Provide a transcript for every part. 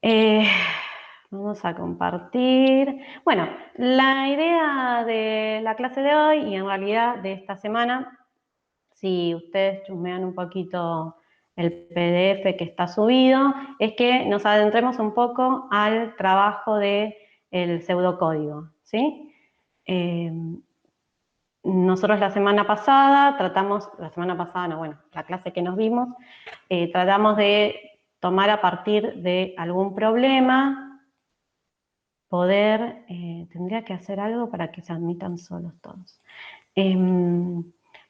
Eh, Vamos a compartir. Bueno, la idea de la clase de hoy y en realidad de esta semana, si ustedes chusmean un poquito el PDF que está subido, es que nos adentremos un poco al trabajo del pseudocódigo, ¿sí? Nosotros la semana pasada la clase que nos vimos, tratamos de tomar a partir de algún problema, tendría que hacer algo para que se admitan solos todos.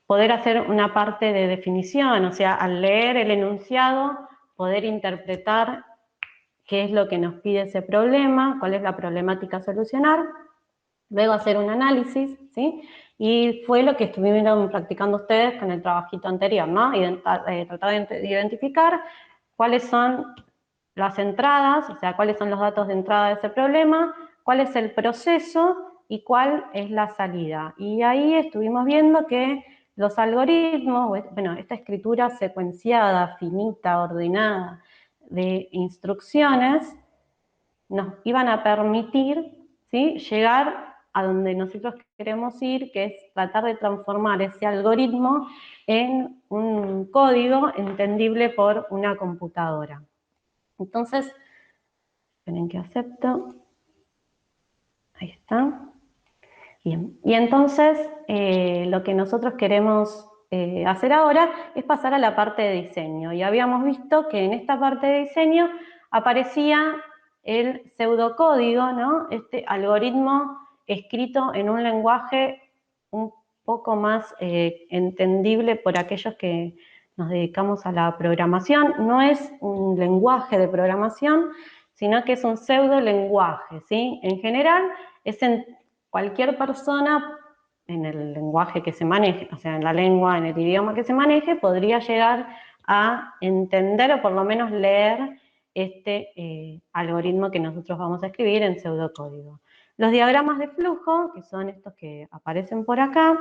Poder hacer una parte de definición, o sea, al leer el enunciado, poder interpretar qué es lo que nos pide ese problema, cuál es la problemática a solucionar, luego hacer un análisis, ¿sí? Y fue lo que estuvieron practicando ustedes con el trabajito anterior, ¿no? Tratar de identificar cuáles son las entradas, o sea, cuáles son los datos de entrada de ese problema, cuál es el proceso y cuál es la salida. Y ahí estuvimos viendo que los algoritmos, bueno, esta escritura secuenciada, finita, ordenada de instrucciones, nos iban a permitir, ¿sí?, llegar a donde nosotros queremos ir, que es tratar de transformar ese algoritmo en un código entendible por una computadora. Entonces, esperen que acepto. Ahí está. Bien. Y entonces, lo que nosotros queremos hacer ahora es pasar a la parte de diseño. Y habíamos visto que en esta parte de diseño aparecía el pseudocódigo, ¿no? Este algoritmo escrito en un lenguaje un poco más entendible por aquellos que nos dedicamos a la programación. No es un lenguaje de programación, sino que es un pseudolenguaje, ¿sí? En general, cualquier persona en el lenguaje que se maneje, o sea, en la lengua, en el idioma que se maneje, podría llegar a entender o por lo menos leer este algoritmo que nosotros vamos a escribir en pseudocódigo. Los diagramas de flujo, que son estos que aparecen por acá,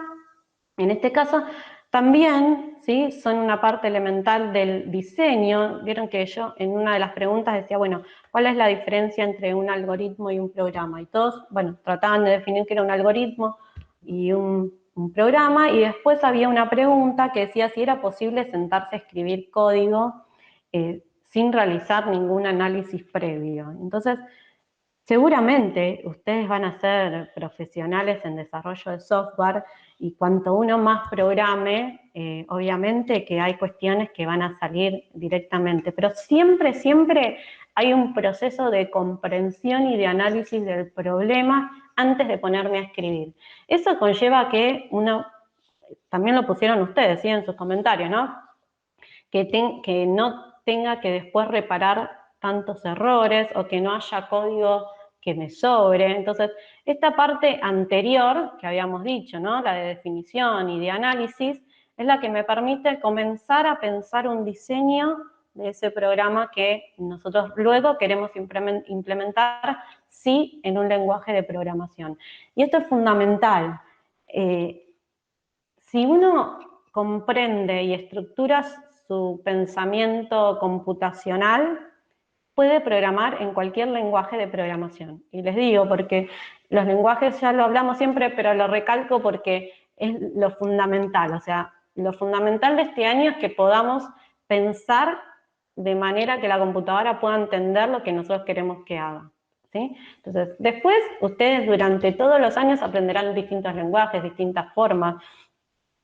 en este caso también, ¿sí?, son una parte elemental del diseño. Vieron que yo en una de las preguntas decía, bueno, ¿cuál es la diferencia entre un algoritmo y un programa? Y todos, bueno, trataban de definir qué era un algoritmo y un programa, y después había una pregunta que decía si era posible sentarse a escribir código sin realizar ningún análisis previo. Entonces, seguramente ustedes van a ser profesionales en desarrollo de software y cuanto uno más programe, obviamente que hay cuestiones que van a salir directamente, pero siempre, siempre hay un proceso de comprensión y de análisis del problema antes de ponerme a escribir. Eso conlleva que uno, también lo pusieron ustedes, ¿sí?, en sus comentarios, ¿no?, que no tenga que después reparar tantos errores o que no haya código que me sobre. Entonces, esta parte anterior que habíamos dicho, ¿no?, la de definición y de análisis, es la que me permite comenzar a pensar un diseño de ese programa que nosotros luego queremos implementar, sí, en un lenguaje de programación. Y esto es fundamental. Si uno comprende y estructura su pensamiento computacional, puede programar en cualquier lenguaje de programación. Y les digo, porque los lenguajes ya lo hablamos siempre, pero lo recalco porque es lo fundamental. O sea, lo fundamental de este año es que podamos pensar de manera que la computadora pueda entender lo que nosotros queremos que haga, ¿sí? Entonces, después, ustedes durante todos los años aprenderán distintos lenguajes, distintas formas,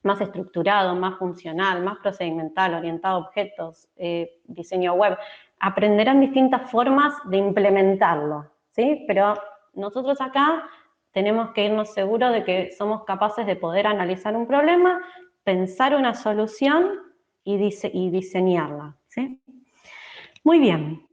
más estructurado, más funcional, más procedimental, orientado a objetos, diseño web. Aprenderán distintas formas de implementarlo, ¿sí? Pero nosotros acá tenemos que irnos seguros de que somos capaces de poder analizar un problema, pensar una solución y diseñarla, ¿sí? Muy bien.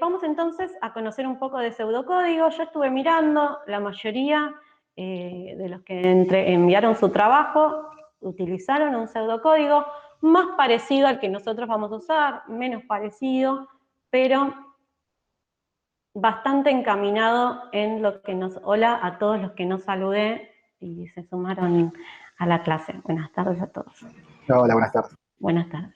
Vamos entonces a conocer un poco de pseudocódigo. Yo estuve mirando, la mayoría de los que enviaron su trabajo utilizaron un pseudocódigo más parecido al que nosotros vamos a usar, menos parecido, pero bastante encaminado en lo que nos... Hola a todos los que nos saludé y se sumaron a la clase. Buenas tardes a todos. Hola, buenas tardes. Buenas tardes.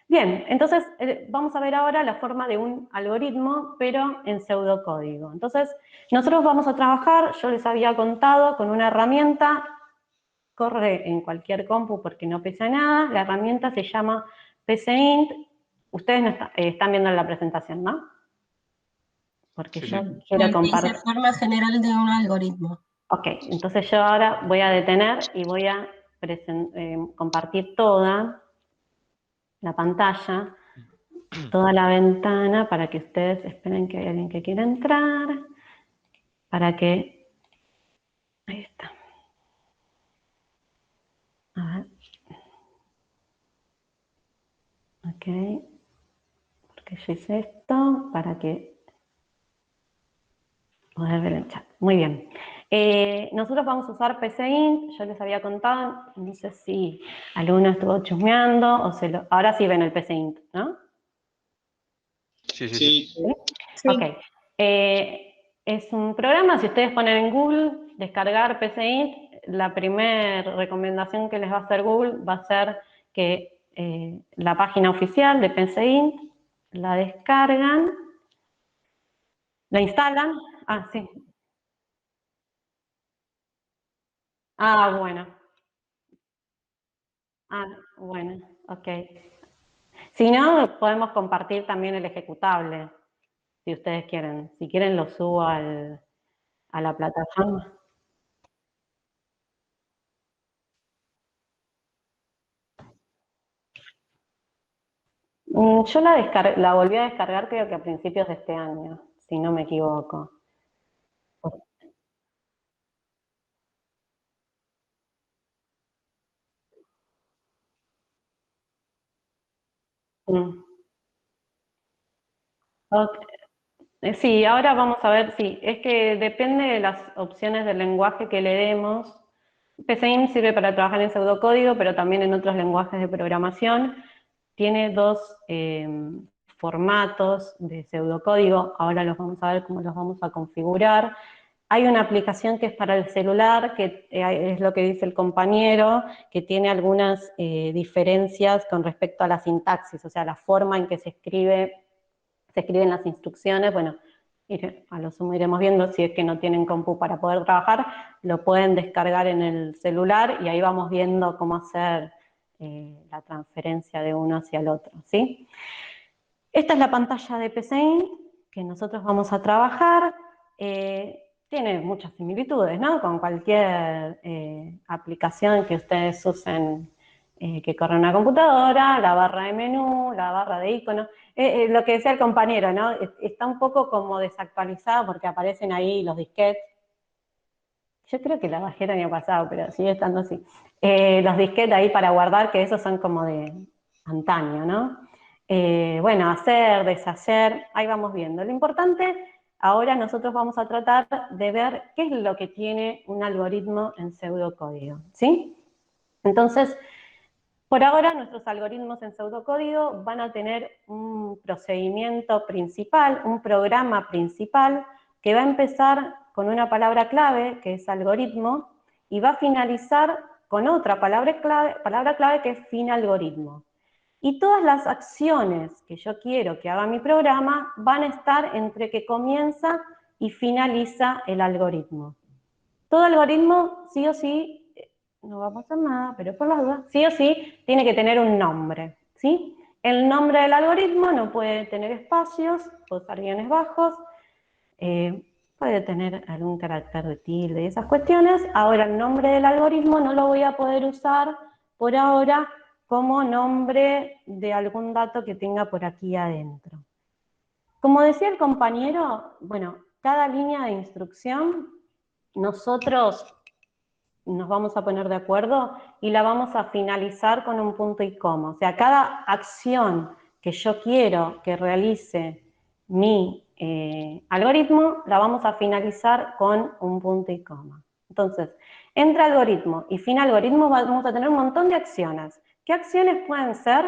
Bien, entonces vamos a ver ahora la forma de un algoritmo, pero en pseudocódigo. Entonces, nosotros vamos a trabajar, yo les había contado, con una herramienta, corre en cualquier compu porque no pesa nada, la herramienta se llama PCInt. Ustedes no están viendo la presentación, ¿no? Porque Sí, yo sí. quiero Que dice compartir. forma general de un algoritmo. Ok, entonces yo ahora voy a detener y voy a compartir toda la pantalla, toda la ventana, para que ustedes esperen que hay alguien que quiera entrar, para que... Ahí está. A ver. Ok, porque yo hice esto para que poder ver el chat. Muy bien. Nosotros vamos a usar PCInt, yo les había contado, no sé si alguno estuvo chusmeando o se lo... Ahora sí ven el PCInt, ¿no? Sí, sí, sí. Sí, ¿Sí? Sí. Ok. Es un programa, si ustedes ponen en Google, descargar PCInt, la primera recomendación que les va a hacer Google va a ser que la página oficial de PCInt la descargan, la instalan. Ah, sí. Ah, bueno. Ah, bueno, ok. Si no, podemos compartir también el ejecutable, si ustedes quieren. Si quieren, lo subo a la plataforma. Yo la volví a descargar creo que a principios de este año, si no me equivoco. Mm. Ok. Sí, ahora vamos a ver, sí, es que depende de las opciones del lenguaje que le demos. PCInt sirve para trabajar en pseudocódigo, pero también en otros lenguajes de programación. Tiene dos formatos de pseudocódigo, ahora los vamos a ver cómo los vamos a configurar. Hay una aplicación que es para el celular, que es lo que dice el compañero, que tiene algunas diferencias con respecto a la sintaxis, o sea, la forma en que se escriben las instrucciones. Bueno, a lo sumo iremos viendo, si es que no tienen compu para poder trabajar, lo pueden descargar en el celular y ahí vamos viendo cómo hacer la transferencia de uno hacia el otro, ¿sí? Esta es la pantalla de PCInt que nosotros vamos a trabajar. Tiene muchas similitudes, ¿no? Con cualquier aplicación que ustedes usen que corre en una computadora, la barra de menú, la barra de iconos. Lo que decía el compañero, ¿no? Está un poco como desactualizada porque aparecen ahí los disquetes. Yo creo que la bajé el año pasado, pero sigue estando así. Los disquetes ahí para guardar, que esos son como de antaño, ¿no? Bueno, hacer, deshacer, ahí vamos viendo. Lo importante, ahora nosotros vamos a tratar de ver qué es lo que tiene un algoritmo en pseudocódigo, ¿sí? Entonces, por ahora nuestros algoritmos en pseudocódigo van a tener un procedimiento principal, un programa principal, que va a empezar con una palabra clave, que es algoritmo, y va a finalizar con otra palabra clave que es fin algoritmo. Y todas las acciones que yo quiero que haga mi programa van a estar entre que comienza y finaliza el algoritmo. Todo algoritmo, sí o sí, no va a pasar nada, pero por las dudas, sí o sí, tiene que tener un nombre, ¿sí? El nombre del algoritmo no puede tener espacios, puede usar guiones bajos, puede tener algún carácter de tilde y esas cuestiones. Ahora, el nombre del algoritmo no lo voy a poder usar por ahora como nombre de algún dato que tenga por aquí adentro. Como decía el compañero, bueno, cada línea de instrucción nosotros nos vamos a poner de acuerdo y la vamos a finalizar con un punto y coma. O sea, cada acción que yo quiero que realice mi algoritmo, la vamos a finalizar con un punto y coma. Entonces, entre algoritmo y fin algoritmo vamos a tener un montón de acciones. ¿Qué acciones pueden ser?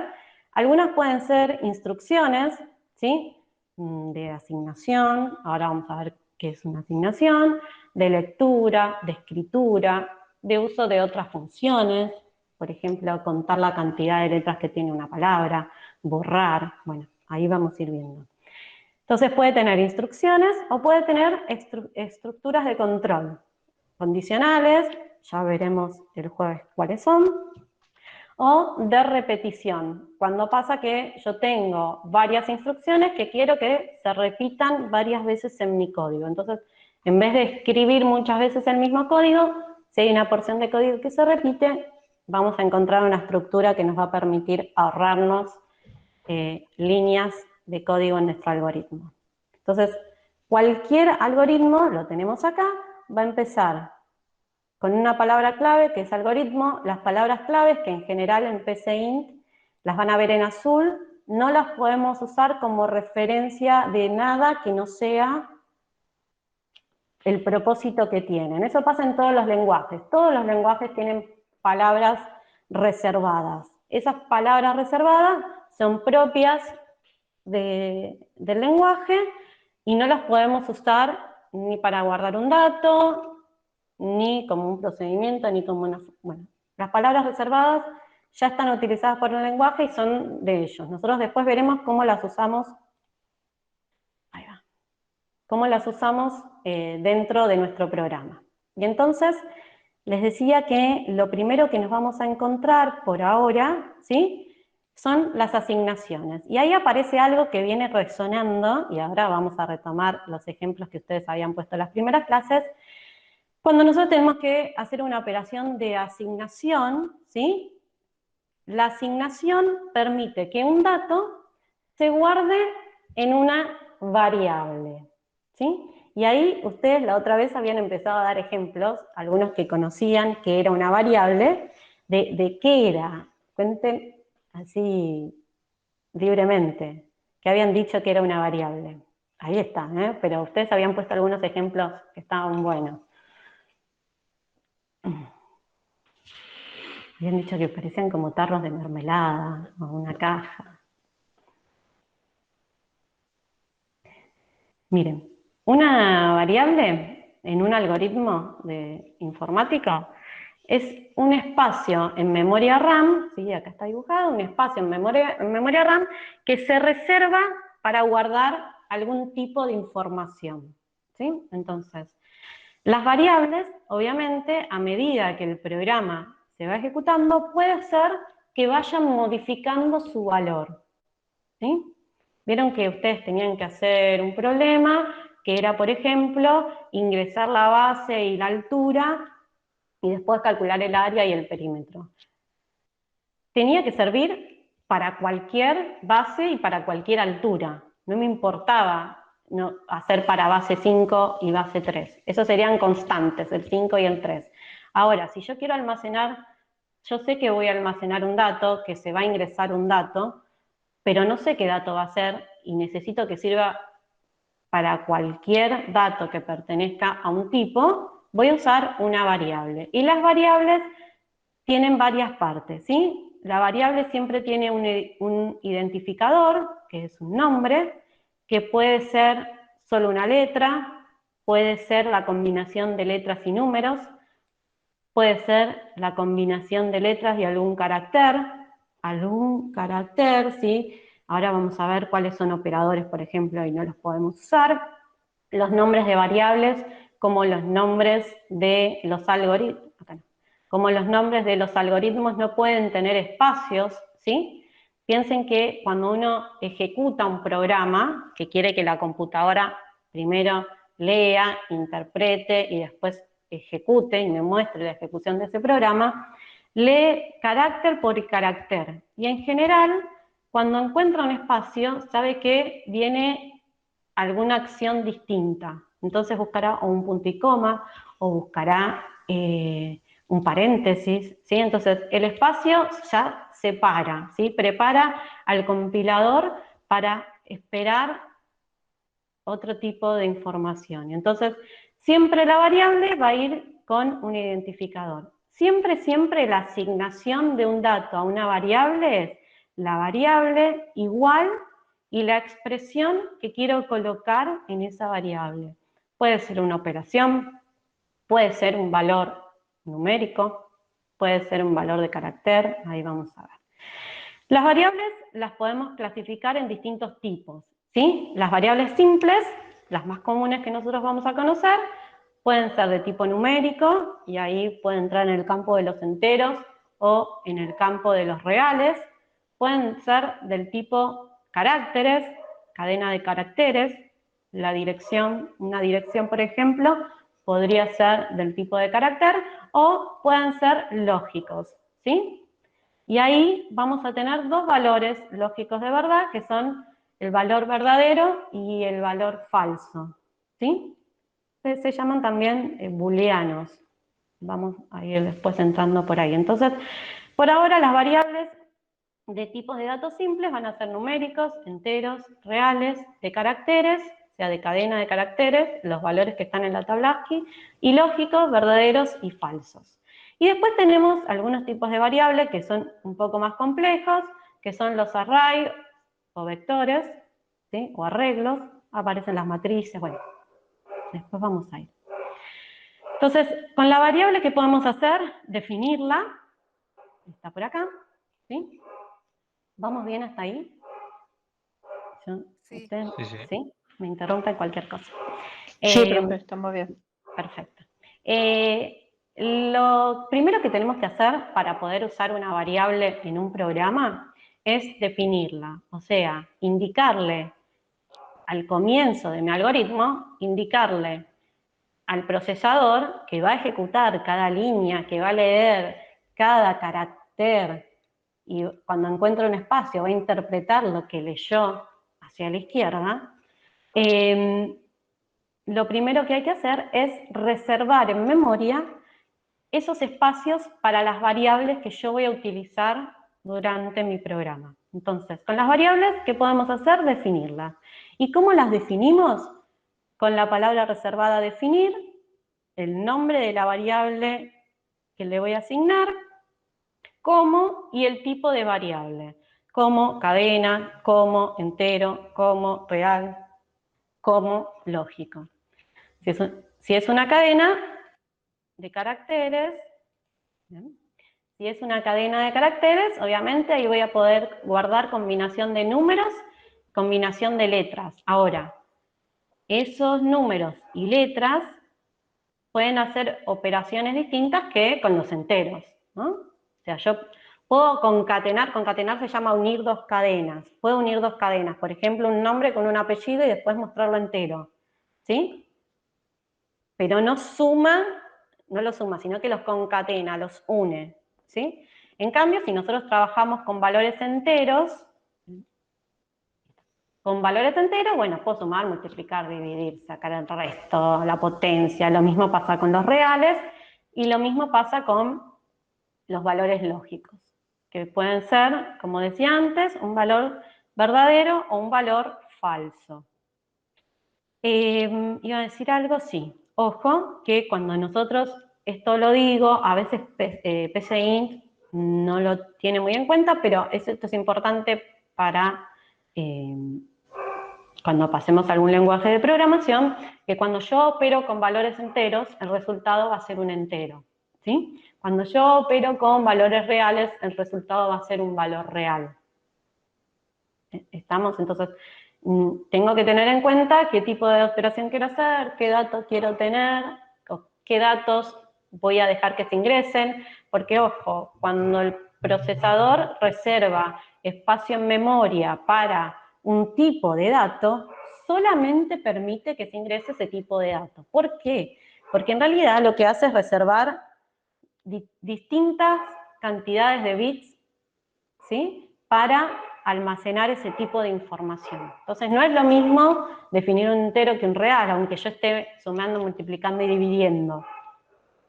Algunas pueden ser instrucciones, ¿sí? De asignación, ahora vamos a ver qué es una asignación, de lectura, de escritura, de uso de otras funciones, por ejemplo, contar la cantidad de letras que tiene una palabra, borrar, bueno, ahí vamos a ir viendo. Entonces puede tener instrucciones o puede tener estructuras de control. Condicionales, ya veremos el jueves cuáles son, o de repetición, cuando pasa que yo tengo varias instrucciones que quiero que se repitan varias veces en mi código. Entonces, en vez de escribir muchas veces el mismo código, si hay una porción de código que se repite, vamos a encontrar una estructura que nos va a permitir ahorrarnos líneas de código en nuestro algoritmo. Entonces, cualquier algoritmo, lo tenemos acá, va a empezar con una palabra clave que es algoritmo. Las palabras claves, que en general en PCInt las van a ver en azul, no las podemos usar como referencia de nada que no sea el propósito que tienen. Eso pasa en todos los lenguajes. Todos los lenguajes tienen palabras reservadas. Esas palabras reservadas son propias del lenguaje y no las podemos usar ni para guardar un dato, ni como un procedimiento, ni como una... Bueno, las palabras reservadas ya están utilizadas por el lenguaje y son de ellos. Nosotros después veremos cómo las usamos, ahí va, cómo las usamos dentro de nuestro programa. Y entonces, les decía que lo primero que nos vamos a encontrar por ahora, ¿sí?, son las asignaciones. Y ahí aparece algo que viene resonando, y ahora vamos a retomar los ejemplos que ustedes habían puesto en las primeras clases. Cuando nosotros tenemos que hacer una operación de asignación, ¿sí?, la asignación permite que un dato se guarde en una variable, ¿sí? Y ahí ustedes la otra vez habían empezado a dar ejemplos, algunos que conocían que era una variable, de qué era. Cuenten así libremente, que habían dicho que era una variable. Ahí está, pero ustedes habían puesto algunos ejemplos que estaban buenos. Habían dicho que parecían como tarros de mermelada o una caja. Miren, una variable en un algoritmo de informática es un espacio en memoria RAM, ¿sí? Acá está dibujado, un espacio en memoria RAM que se reserva para guardar algún tipo de información, ¿sí? Entonces, las variables, obviamente, a medida que el programa se va ejecutando, puede ser que vayan modificando su valor, ¿sí? Vieron que ustedes tenían que hacer un problema, que era, por ejemplo, ingresar la base y la altura, y después calcular el área y el perímetro. Tenía que servir para cualquier base y para cualquier altura. No me importaba hacer para base 5 y base 3. Esos serían constantes, el 5 y el 3. Ahora, si yo quiero almacenar, yo sé que voy a almacenar un dato, que se va a ingresar un dato, pero no sé qué dato va a ser y necesito que sirva para cualquier dato que pertenezca a un tipo, voy a usar una variable. Y las variables tienen varias partes, ¿sí? La variable siempre tiene un identificador, que es un nombre, que puede ser solo una letra, puede ser la combinación de letras y números, puede ser la combinación de letras y algún carácter, ¿sí? Ahora vamos a ver cuáles son operadores, por ejemplo, y no los podemos usar. Los nombres de variables, como los nombres de los algoritmos, como los nombres de los algoritmos no pueden tener espacios, ¿sí? Piensen que cuando uno ejecuta un programa, que quiere que la computadora primero lea, interprete y después ejecute y me muestre la ejecución de ese programa, lee carácter por carácter. Y en general, cuando encuentra un espacio, sabe que viene alguna acción distinta. Entonces buscará o un punto y coma, o buscará un paréntesis, ¿sí? Entonces el espacio ya separa, ¿sí? Prepara al compilador para esperar otro tipo de información. Entonces, siempre la variable va a ir con un identificador. Siempre la asignación de un dato a una variable es la variable igual y la expresión que quiero colocar en esa variable. Puede ser una operación, puede ser un valor numérico, puede ser un valor de carácter, ahí vamos a ver. Las variables las podemos clasificar en distintos tipos, ¿sí? Las variables simples, las más comunes que nosotros vamos a conocer, pueden ser de tipo numérico, y ahí puede entrar en el campo de los enteros o en el campo de los reales. Pueden ser del tipo caracteres, cadena de caracteres. Una dirección, por ejemplo, podría ser del tipo de carácter, o pueden ser lógicos, ¿sí? Y ahí vamos a tener dos valores lógicos de verdad, que son el valor verdadero y el valor falso, ¿sí? Se llaman también booleanos. Vamos a ir después entrando por ahí. Entonces, por ahora las variables de tipos de datos simples van a ser numéricos, enteros, reales, de caracteres, o sea, de cadena de caracteres, los valores que están en la tabla ASCII, y lógicos, verdaderos y falsos. Y después tenemos algunos tipos de variables que son un poco más complejos, que son los arrays o vectores, ¿sí? O arreglos, aparecen las matrices, bueno, después vamos a ir. Entonces, con la variable que podemos hacer, definirla, está por acá, ¿sí? ¿Vamos bien hasta ahí? Sí. ¿Sí? Me interrumpen cualquier cosa. Sí, profe, estamos bien. Perfecto. Lo primero que tenemos que hacer para poder usar una variable en un programa es definirla, o sea, indicarle al comienzo de mi algoritmo, indicarle al procesador que va a ejecutar cada línea, que va a leer cada carácter, y cuando encuentra un espacio va a interpretar lo que leyó hacia la izquierda. Lo primero que hay que hacer es reservar en memoria esos espacios para las variables que yo voy a utilizar durante mi programa. Entonces, con las variables, ¿qué podemos hacer? Definirlas. ¿Y cómo las definimos? Con la palabra reservada definir, el nombre de la variable que le voy a asignar, como y el tipo de variable, como cadena, como entero, como real, como lógico. Si es una cadena de caracteres, ¿bien? Si es una cadena de caracteres, obviamente ahí voy a poder guardar combinación de números, combinación de letras. Ahora, esos números y letras pueden hacer operaciones distintas que con los enteros, ¿no? O sea, yo puedo concatenar se llama unir dos cadenas. Puedo unir dos cadenas, por ejemplo, un nombre con un apellido y después mostrarlo entero, ¿sí? Pero no suma, no los suma, sino que los concatena, los une, ¿sí? En cambio, si nosotros trabajamos con valores enteros, bueno, puedo sumar, multiplicar, dividir, sacar el resto, la potencia. Lo mismo pasa con los reales y lo mismo pasa con los valores lógicos, que pueden ser, como decía antes, un valor verdadero o un valor falso. Iba a decir algo, sí. Ojo, que cuando nosotros esto lo digo, a veces PCInt no lo tiene muy en cuenta, pero esto es importante para cuando pasemos a algún lenguaje de programación, que cuando yo opero con valores enteros, el resultado va a ser un entero, ¿sí? Cuando yo opero con valores reales, el resultado va a ser un valor real. ¿Estamos? Entonces, tengo que tener en cuenta qué tipo de operación quiero hacer, qué datos quiero tener, o qué datos voy a dejar que se ingresen, porque, ojo, cuando el procesador reserva espacio en memoria para un tipo de dato, solamente permite que se ingrese ese tipo de datos. ¿Por qué? Porque en realidad lo que hace es reservar distintas cantidades de bits, ¿sí? Para almacenar ese tipo de información. Entonces, no es lo mismo definir un entero que un real, aunque yo esté sumando, multiplicando y dividiendo.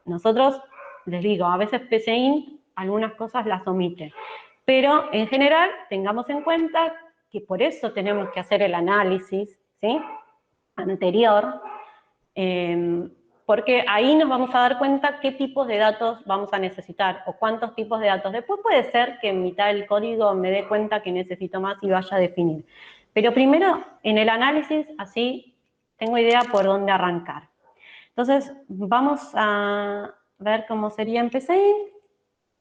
Nosotros, les digo, a veces PCInt algunas cosas las omite. Pero, en general, tengamos en cuenta que por eso tenemos que hacer el análisis, ¿sí? Anterior, porque ahí nos vamos a dar cuenta qué tipos de datos vamos a necesitar o cuántos tipos de datos. Después puede ser que en mitad del código me dé cuenta que necesito más y vaya a definir. Pero primero, en el análisis, así tengo idea por dónde arrancar. Entonces, vamos a ver cómo sería en PCInt.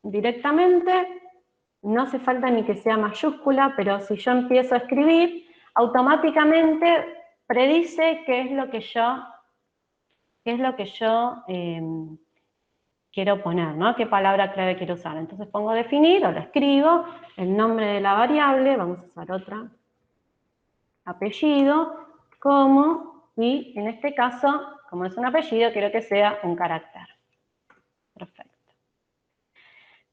directamente, no hace falta ni que sea mayúscula, pero si yo empiezo a escribir, automáticamente predice qué es lo que yo quiero poner, ¿no? ¿Qué palabra clave quiero usar? Entonces pongo definir o lo escribo, el nombre de la variable, vamos a usar otra, apellido, como, y en este caso, como es un apellido, quiero que sea un carácter. Perfecto.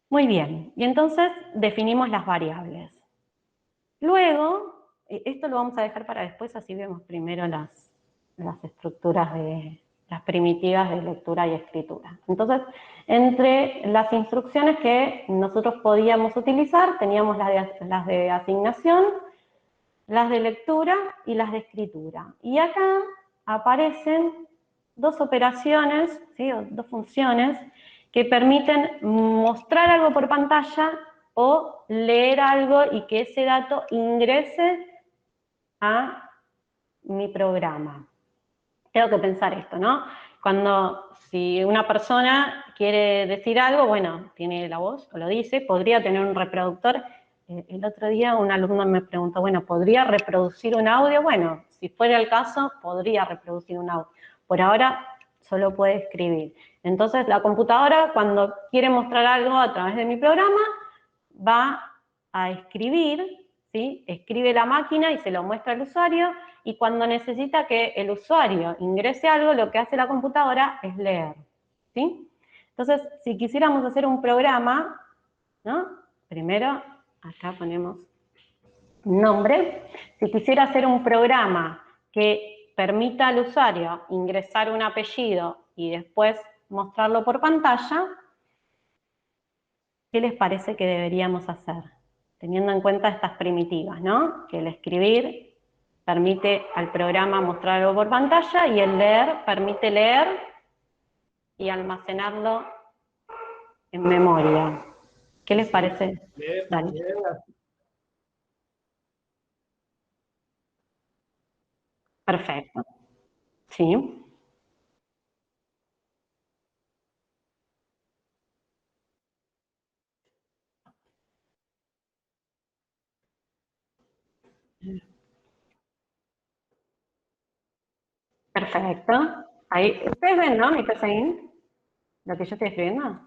Muy bien, y entonces definimos las variables. Luego, esto lo vamos a dejar para después, así vemos primero las estructuras las primitivas de lectura y escritura. Entonces, entre las instrucciones que nosotros podíamos utilizar, teníamos las de asignación, las de lectura y las de escritura. Y acá aparecen dos operaciones, ¿sí? O dos funciones que permiten mostrar algo por pantalla o leer algo y que ese dato ingrese a mi programa. Tengo que pensar esto, ¿no? Si una persona quiere decir algo, bueno, tiene la voz, o lo dice, podría tener un reproductor. El otro día un alumno me preguntó, bueno, ¿podría reproducir un audio? Bueno, si fuera el caso, podría reproducir un audio. Por ahora, solo puede escribir. Entonces, la computadora, cuando quiere mostrar algo a través de mi programa, va a escribir, ¿sí? Escribe la máquina y se lo muestra al usuario, y cuando necesita que el usuario ingrese algo, lo que hace la computadora es leer, ¿sí? Entonces, si quisiéramos hacer un programa, ¿no? Primero, acá ponemos nombre. Si quisiera hacer un programa que permita al usuario ingresar un apellido y después mostrarlo por pantalla, ¿qué les parece que deberíamos hacer? Teniendo en cuenta estas primitivas, ¿no? Que el escribir permite al programa mostrar algo por pantalla y el leer permite leer y almacenarlo en memoria. ¿Qué les parece? Dale. Perfecto. Sí. Perfecto. Ahí, ¿ustedes ven, no? Mi PCIN, lo que yo estoy escribiendo.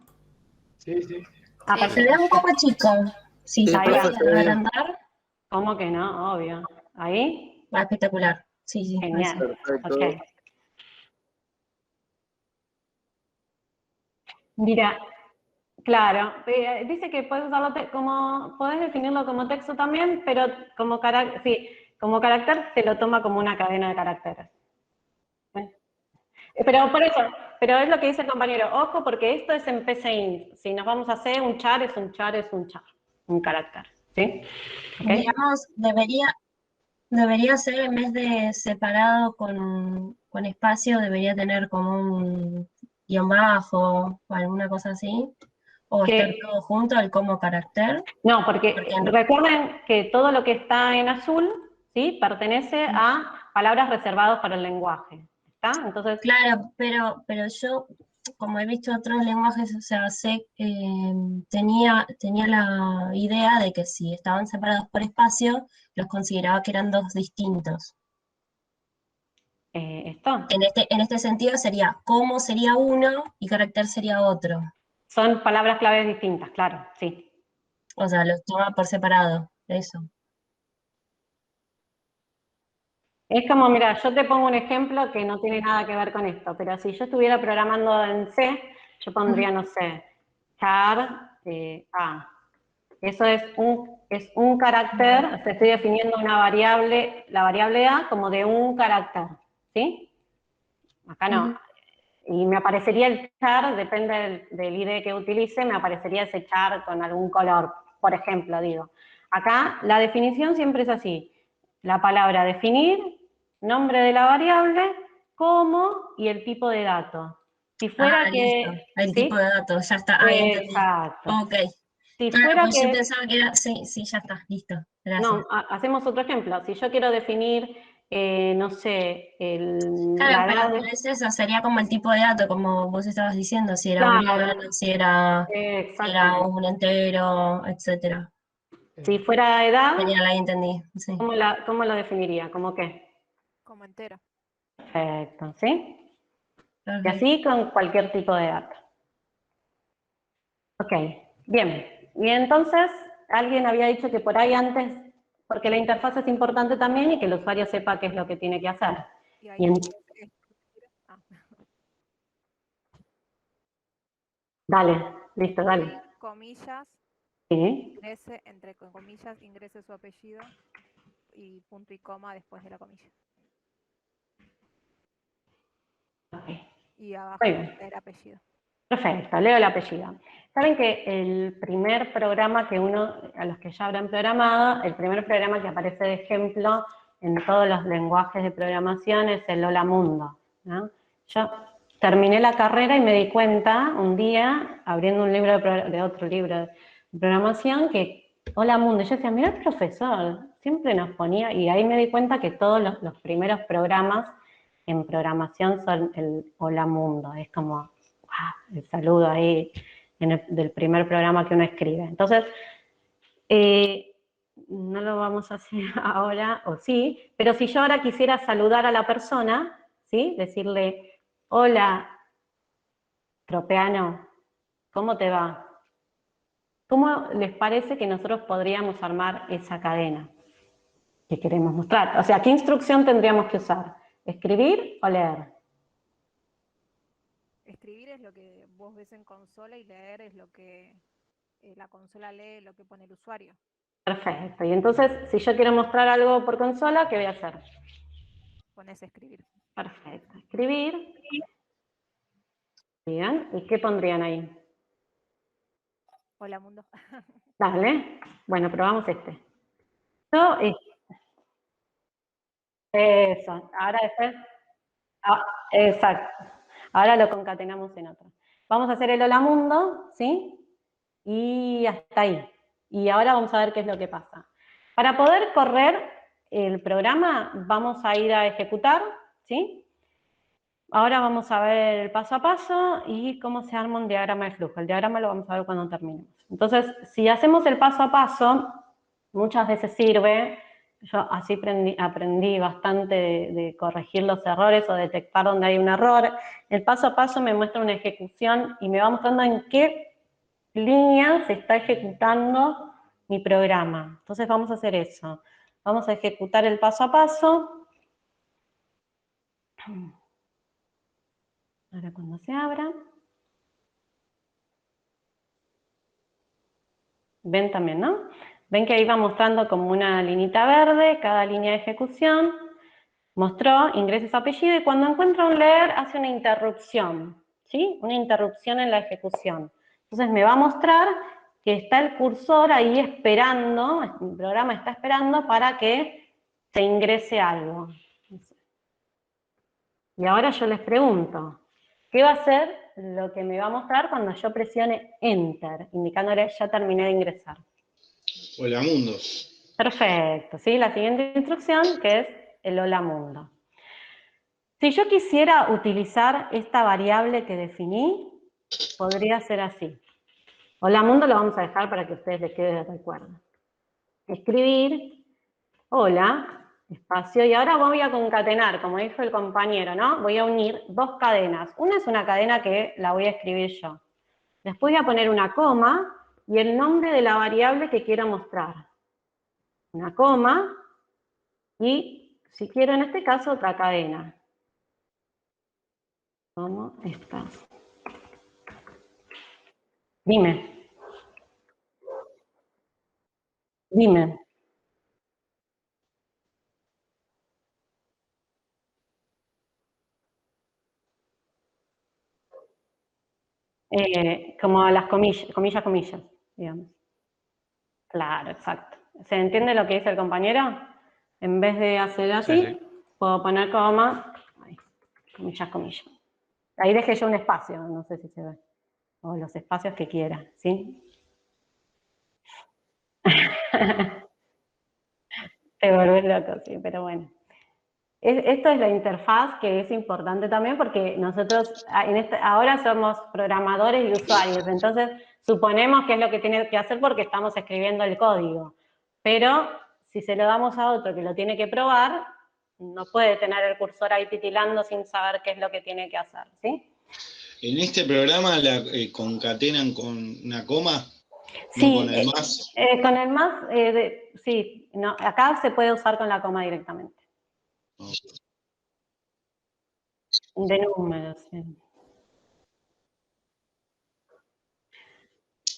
Sí, sí. Ah, Se ve perfecto. un poco chico. Si Sí, se puede profe, se ve. agrandar, ¿Cómo que no? Obvio. Ahí, va espectacular. Sí, sí, ahí sí. genial. Perfecto. Ok. Mira, claro, dice que puedes usarlo podés definirlo como texto también, pero como carácter, sí, como carácter se lo toma como una cadena de caracteres. ¿Sí? Pero por eso, pero es lo que dice el compañero, ojo, porque esto es en PCInt. Si nos vamos a hacer un char, es un char, es un char, un carácter, ¿sí? ¿Okay? Digamos, debería ser, en vez de separado con espacio, debería tener como un guión bajo o alguna cosa así. O estar Que, todo junto, el como carácter. no, porque Porque recuerden que todo lo que está en azul, ¿sí? Pertenece a palabras reservadas para el lenguaje, ¿está? Entonces, claro, pero yo, como he visto otros lenguajes, o sea, tenía la idea de que si estaban separados por espacio, los consideraba que eran dos distintos. esto. En este sentido sería como sería uno y carácter sería otro. Son palabras claves distintas, claro, sí. O sea, los toma por separado, eso. Es como, mira, yo te pongo un ejemplo que no tiene nada que ver con esto, pero si yo estuviera programando en C, yo pondría, no sé, char A. Eso es un carácter, o sea, estoy definiendo una variable, la variable A como de un carácter, ¿sí? Acá no. Y me aparecería el char, depende del IDE que utilice, me aparecería ese char con algún color, por ejemplo, digo. Acá la definición siempre es así. La palabra definir, nombre de la variable, como y el tipo de dato. Si fuera Listo. que... El tipo de ¿sí? datos, ya está, ahí entendí. Exacto. Ok. Si Claro, fuera pues yo que... pensaba que era, sí, sí, ya está, listo. Gracias. No, hacemos otro ejemplo. Si yo quiero definir no sé, Claro, la edad pero es eso, sería como el tipo de dato, como vos estabas diciendo, si era claro, booleano, si era exactamente. un entero, etcétera. Si fuera edad, Genial, ahí entendí, sí. ¿cómo lo definiría? ¿Cómo qué? Como entero. Perfecto, ¿sí? Y Perfecto. así con cualquier tipo de dato. Ok, bien. Y entonces, alguien había dicho que por ahí antes, porque la interfaz es importante también y que el usuario sepa qué es lo que tiene que hacer. Y ahí Y en- ah, Dale, listo, dale. escribir, comillas, Sí, ingrese, entre comillas, ingrese su apellido y punto y coma después de la comilla. ok. Y abajo Muy bien. el apellido. Perfecto, leo el apellido. Saben que el primer programa a los que ya habrán programado, el primer programa que aparece de ejemplo en todos los lenguajes de programación es el Hola Mundo, ¿no? Yo terminé la carrera y me di cuenta un día, abriendo un libro de otro libro de programación, que Hola Mundo, yo decía, mira el profesor, siempre nos ponía, y ahí me di cuenta que todos los primeros programas en programación son el Hola Mundo, es como el saludo ahí del primer programa que uno escribe. Entonces, no lo vamos a hacer ahora, o sí, pero si yo ahora quisiera saludar a la persona, ¿sí? Decirle, hola, tropeano, ¿cómo te va? ¿Cómo les parece que nosotros podríamos armar esa cadena que queremos mostrar? O sea, ¿qué instrucción tendríamos que usar? ¿Escribir o leer? Escribir es lo que vos ves en consola y leer es lo que la consola lee, lo que pone el usuario. Perfecto. Y entonces, si yo quiero mostrar algo por consola, ¿qué voy a hacer? Pones escribir. Perfecto. Escribir. Bien. ¿Y qué pondrían ahí? Hola mundo. Dale. Bueno, probamos este. Yo, eso. Ahora después. Ah, exacto. Ahora lo concatenamos en otro. Vamos a hacer el hola mundo, ¿sí? Y hasta ahí. Y ahora vamos a ver qué es lo que pasa. Para poder correr el programa, vamos a ir a ejecutar, ¿sí? Ahora vamos a ver el paso a paso y cómo se arma un diagrama de flujo. El diagrama lo vamos a ver cuando terminemos. Entonces, si hacemos el paso a paso, muchas veces sirve, yo así aprendí bastante de corregir los errores o detectar dónde hay un error. El paso a paso me muestra una ejecución y me va mostrando en qué línea se está ejecutando mi programa. Entonces vamos a hacer eso. Vamos a ejecutar el paso a paso. Ahora cuando se abra. Ven también, ¿no? Ven que ahí va mostrando como una linita verde, cada línea de ejecución. Mostró ingresos apellido y cuando encuentra un leer hace una interrupción, ¿sí? Una interrupción en la ejecución. Entonces me va a mostrar que está el cursor ahí esperando, el programa está esperando para que se ingrese algo. Y ahora yo les pregunto, ¿qué va a ser lo que me va a mostrar cuando yo presione Enter, indicándole ya terminé de ingresar? Hola mundo. Perfecto, ¿sí? La siguiente instrucción que es el hola mundo. Si yo quisiera utilizar esta variable que definí, podría ser así. Hola mundo lo vamos a dejar para que ustedes les quede de recuerdo. Escribir, hola, espacio, y ahora voy a concatenar, como dijo el compañero, ¿no? Voy a unir dos cadenas. Una es una cadena que la voy a escribir yo. Después voy a poner una coma y el nombre de la variable que quiero mostrar. Una coma, y si quiero en este caso otra cadena. ¿Cómo estás? Dime. Dime. Como las comillas, comillas, digamos. Claro, exacto. ¿Se entiende lo que dice el compañero? En vez de hacer así, Sí. puedo poner coma, ahí, comillas. Ahí dejé yo un espacio, no sé si se ve. O los espacios que quiera, ¿sí? Te volvés loco, sí, pero bueno. Esto es la interfaz, que es importante también porque nosotros ahora somos programadores y usuarios, entonces suponemos que es lo que tiene que hacer porque estamos escribiendo el código. Pero si se lo damos a otro que lo tiene que probar, no puede tener el cursor ahí titilando sin saber qué es lo que tiene que hacer, ¿sí? En este programa la concatenan con una coma, Sí, no con el más. con el más, sí, no, acá se puede usar con la coma directamente. De números, sí.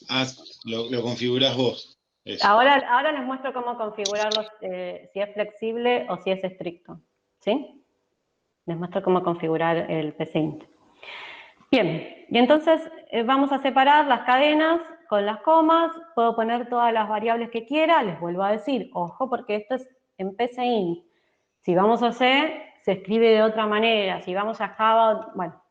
Ah, lo configurás vos. Eso. Ahora les muestro cómo configurarlo, si es flexible o si es estricto, ¿sí? Les muestro cómo configurar el PCInt. Bien, y entonces vamos a separar las cadenas con las comas, puedo poner todas las variables que quiera, les vuelvo a decir, ojo, porque esto es en PCInt. Si vamos a C, se escribe de otra manera, si vamos a Java, bueno,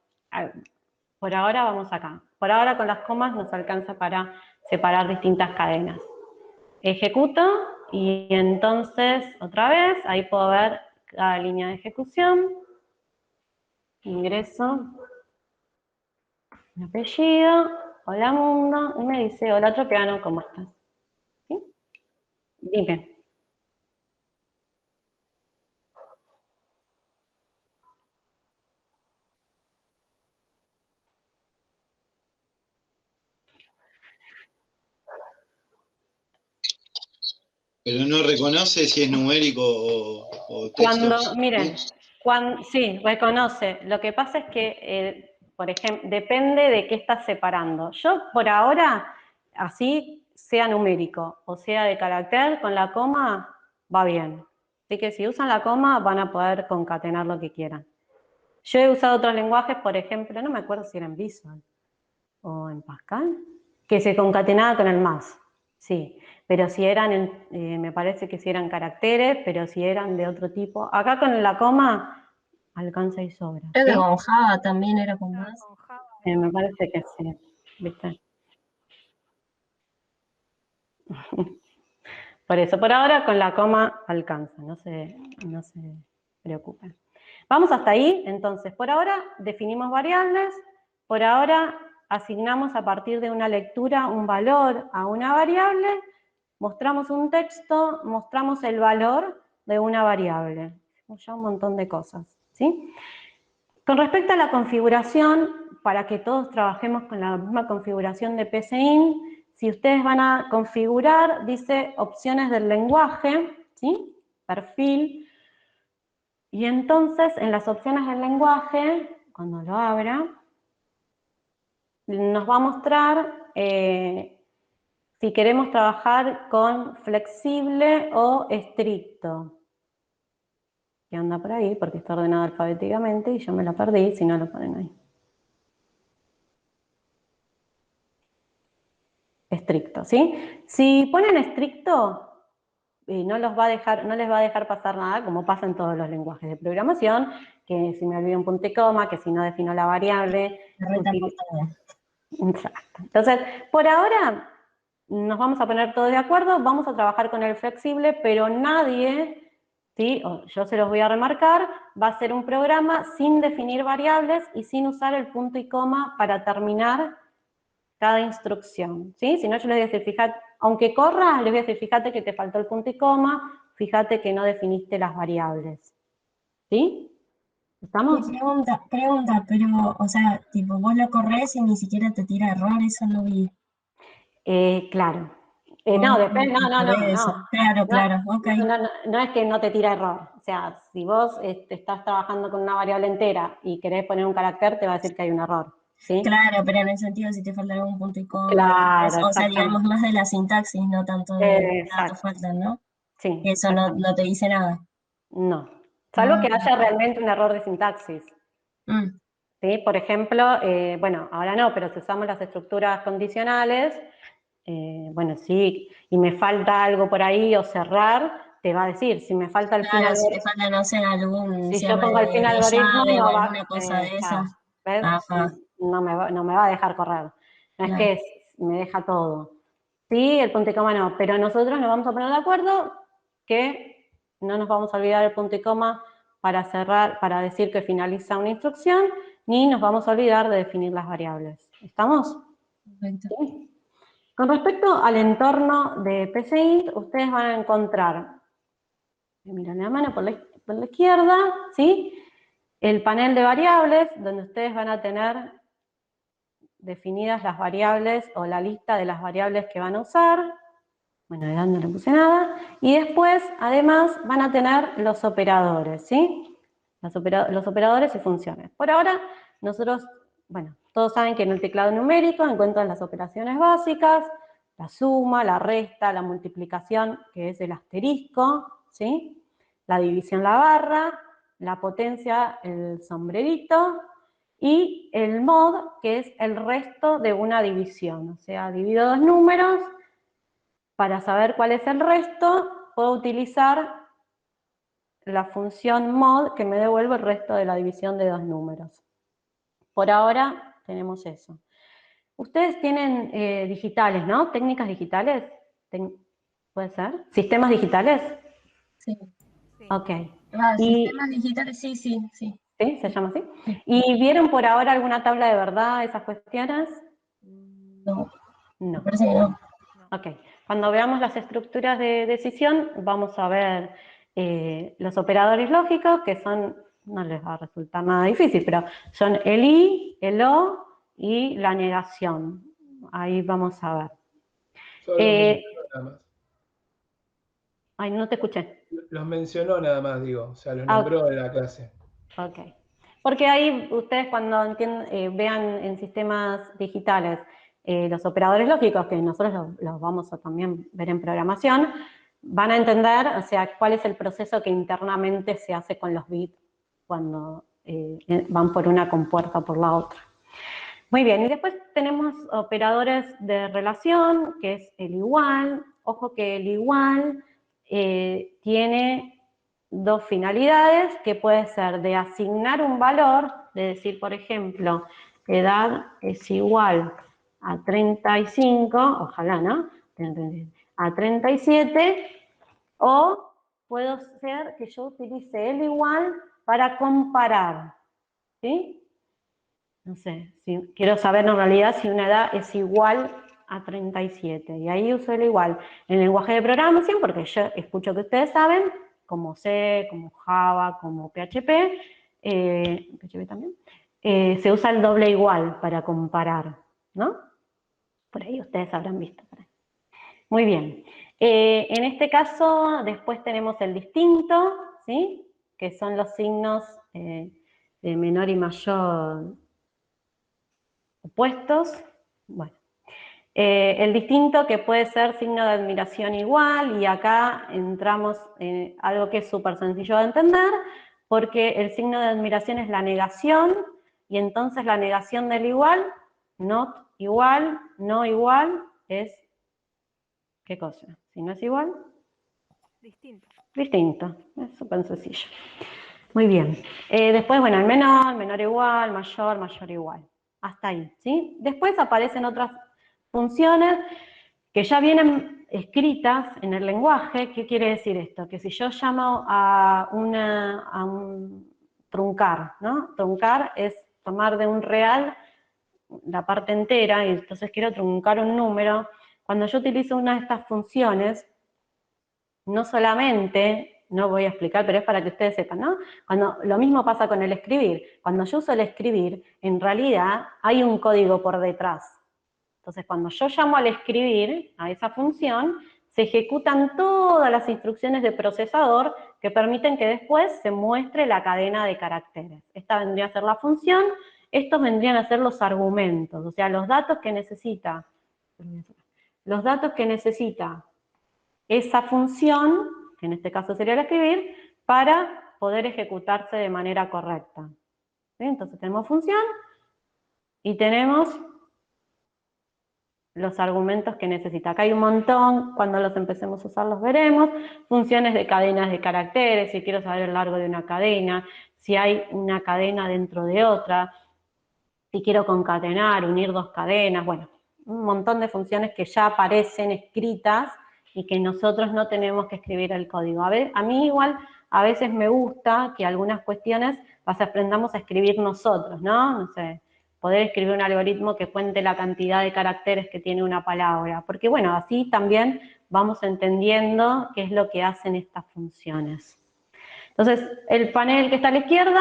por ahora vamos acá. Por ahora con las comas nos alcanza para separar distintas cadenas. Ejecuto y entonces otra vez, ahí puedo ver cada línea de ejecución. Ingreso mi apellido, hola mundo, y me dice, hola Tropiano, ¿cómo estás? ¿Sí? Dime. Pero no reconoce si es numérico o texto. Miren, sí, reconoce. Lo que pasa es que, por ejemplo, depende de qué estás separando. Yo, por ahora, así sea numérico o sea de carácter, con la coma va bien. Así que si usan la coma, van a poder concatenar lo que quieran. Yo he usado otros lenguajes, por ejemplo, no me acuerdo si era en Visual o en Pascal, que se concatenaba con el más. Sí, pero si eran, me parece que si eran caracteres, pero si eran de otro tipo. Acá con la coma alcanza y sobra. Creo ¿sí? que con Java también era con más. Con Java. Me parece que sí, ¿viste? Por eso, por ahora con la coma alcanza, no se preocupen. Vamos hasta ahí, entonces, por ahora definimos variables, por ahora asignamos a partir de una lectura un valor a una variable, mostramos un texto, mostramos el valor de una variable. Ya un montón de cosas, ¿sí? Con respecto a la configuración, para que todos trabajemos con la misma configuración de PCInt, si ustedes van a configurar, dice opciones del lenguaje, ¿sí? Perfil. Y entonces, en las opciones del lenguaje, cuando lo abra, nos va a mostrar si queremos trabajar con flexible o estricto. Que anda por ahí, porque está ordenado alfabéticamente y yo me lo perdí si no lo ponen ahí. Estricto, ¿sí? Si ponen estricto, no les va a dejar pasar nada, como pasa en todos los lenguajes de programación, que si me olvido un punto y coma, que si no defino la variable. Exacto. Entonces, por ahora nos vamos a poner todos de acuerdo, vamos a trabajar con el flexible, pero nadie, ¿sí? Yo se los voy a remarcar, va a ser un programa sin definir variables y sin usar el punto y coma para terminar cada instrucción, ¿sí? Si no, yo les voy a decir, fíjate, aunque corra, les voy a decir, fíjate que te faltó el punto y coma, fíjate que no definiste las variables, ¿sí? ¿Estamos? Y pregunta, pero, o sea, tipo, vos lo corres y ni siquiera te tira error, eso no vi. Claro. No, depende, no. Claro, ok. No es que no te tira error. O sea, si vos estás trabajando con una variable entera y querés poner un carácter, te va a decir que hay un error, ¿sí? Claro, pero en el sentido si te falta algún punto y coma. Claro, O sea, digamos más de la sintaxis, no tanto de datos faltan, ¿no? Sí. Eso no te dice nada. No. Salvo que haya realmente un error de sintaxis. ¿Sí? Por ejemplo, bueno, ahora no, pero si usamos las estructuras condicionales, bueno, sí, y me falta algo por ahí o cerrar, te va a decir, si me falta el Claro, fin si te falta, no sé, algún si yo cierre pongo el fin de algoritmo, llave o no va, alguna cosa de claro, esas. ¿ves? Ajá, No me va a dejar correr. No es claro. que me deja todo. Sí, el punto y coma no, pero nosotros nos vamos a poner de acuerdo que no nos vamos a olvidar el punto y coma para cerrar, para decir que finaliza una instrucción, ni nos vamos a olvidar de definir las variables. ¿Estamos? Perfecto. ¿Sí? Con respecto al entorno de PCInt, ustedes van a encontrar, miren la mano por la izquierda, ¿sí? El panel de variables, donde ustedes van a tener definidas las variables o la lista de las variables que van a usar. Bueno, de no le puse nada. Y después, además, van a tener los operadores, ¿sí? Los operadores y funciones. Por ahora, nosotros, bueno, todos saben que en el teclado numérico encuentran las operaciones básicas, la suma, la resta, la multiplicación, que es el asterisco, ¿sí? La división, la barra, la potencia, el sombrerito, y el mod, que es el resto de una división. O sea, divido dos números. Para saber cuál es el resto, puedo utilizar la función mod que me devuelve el resto de la división de dos números. Por ahora tenemos eso. Ustedes tienen digitales, ¿no? Técnicas digitales. ¿Puede ser? ¿Sistemas digitales? Sí. Sí. Ok. Sistemas digitales, sí. ¿Sí? ¿Se llama así? ¿Y vieron por ahora alguna tabla de verdad, esas cuestiones? No, me No. parece que no. Ok, cuando veamos las estructuras de decisión, vamos a ver los operadores lógicos, que son, no les va a resultar nada difícil, pero son el i, el o y la negación. Ahí vamos a ver. Solo los mencionó nada más. Ay, no te escuché. Los mencionó nada más, digo. O sea, los nombró en la clase. Ok. Porque ahí ustedes cuando vean en sistemas digitales los operadores lógicos, que nosotros los vamos a también ver en programación, van a entender, o sea, cuál es el proceso que internamente se hace con los bits cuando van por una compuerta o por la otra. Muy bien, y después tenemos operadores de relación, que es el igual. Ojo que el igual tiene dos finalidades, que puede ser de asignar un valor, de decir, por ejemplo, edad es igual a 35, ojalá, ¿no? A 37, o puedo ser que yo utilice el igual para comparar, ¿sí? No sé, si quiero saber en realidad si una edad es igual a 37, y ahí uso el igual. En el lenguaje de programación, porque yo escucho que ustedes saben, como C, como Java, como PHP, PHP también, se usa el doble igual para comparar, ¿no? Por ahí ustedes habrán visto. Muy bien. En este caso, después tenemos el distinto, ¿sí? Que son los signos de menor y mayor opuestos. Bueno. El distinto, que puede ser signo de admiración igual, y acá entramos en algo que es súper sencillo de entender, porque el signo de admiración es la negación, y entonces la negación del igual, not igual, no igual, es, ¿qué cosa? Si no es igual, Distinto. distinto, es súper sencillo. Muy bien. Después, bueno, el menor igual, mayor igual. Hasta ahí, ¿sí? Después aparecen otras funciones que ya vienen escritas en el lenguaje. ¿Qué quiere decir esto? Que si yo llamo a un truncar, ¿no? Truncar es tomar de un real la parte entera, y entonces quiero truncar un número. Cuando yo utilizo una de estas funciones, no solamente, no voy a explicar, pero es para que ustedes sepan, ¿no? Lo mismo pasa con el escribir. Cuando yo uso el escribir, en realidad hay un código por detrás. Entonces, cuando yo llamo al escribir, a esa función, se ejecutan todas las instrucciones de procesador que permiten que después se muestre la cadena de caracteres. Esta vendría a ser la función, estos vendrían a ser los argumentos, o sea, los datos que necesita esa función, que en este caso sería el escribir, para poder ejecutarse de manera correcta. ¿Sí? Entonces tenemos función y tenemos los argumentos que necesita. Acá hay un montón, cuando los empecemos a usar los veremos. Funciones de cadenas de caracteres, si quiero saber el largo de una cadena, si hay una cadena dentro de otra, si quiero concatenar, unir dos cadenas, bueno, un montón de funciones que ya aparecen escritas y que nosotros no tenemos que escribir el código. A ver, a mí igual a veces me gusta que algunas cuestiones las aprendamos a escribir nosotros, ¿no? No sé, poder escribir un algoritmo que cuente la cantidad de caracteres que tiene una palabra, porque bueno, así también vamos entendiendo qué es lo que hacen estas funciones. Entonces, el panel que está a la izquierda,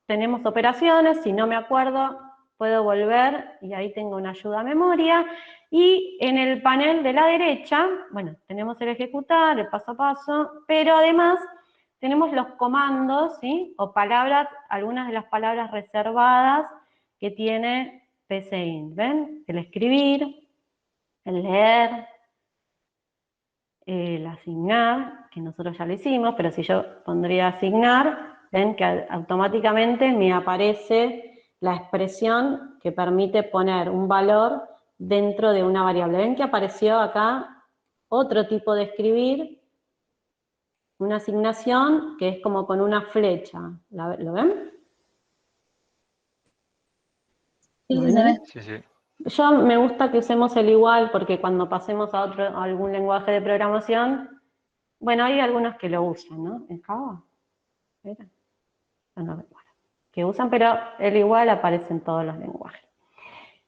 tenemos operaciones, si no me acuerdo, puedo volver y ahí tengo una ayuda a memoria. Y en el panel de la derecha, bueno, tenemos el ejecutar, el paso a paso, pero además tenemos los comandos, ¿sí? O palabras, algunas de las palabras reservadas que tiene PCInt, ¿ven? El escribir, el leer, el asignar, que nosotros ya lo hicimos, pero si yo pondría asignar, ven que automáticamente me aparece la expresión que permite poner un valor dentro de una variable. Ven que apareció acá otro tipo de escribir, una asignación que es como con una flecha. ¿Lo ven? Sí, ¿Lo sí, ven se ahí? ve. Sí, sí. Yo me gusta que usemos el igual porque cuando pasemos a algún lenguaje de programación, bueno, hay algunos que lo usan, ¿no? En Java. ¿Era? No recuerdo. Que usan, pero el igual aparece en todos los lenguajes.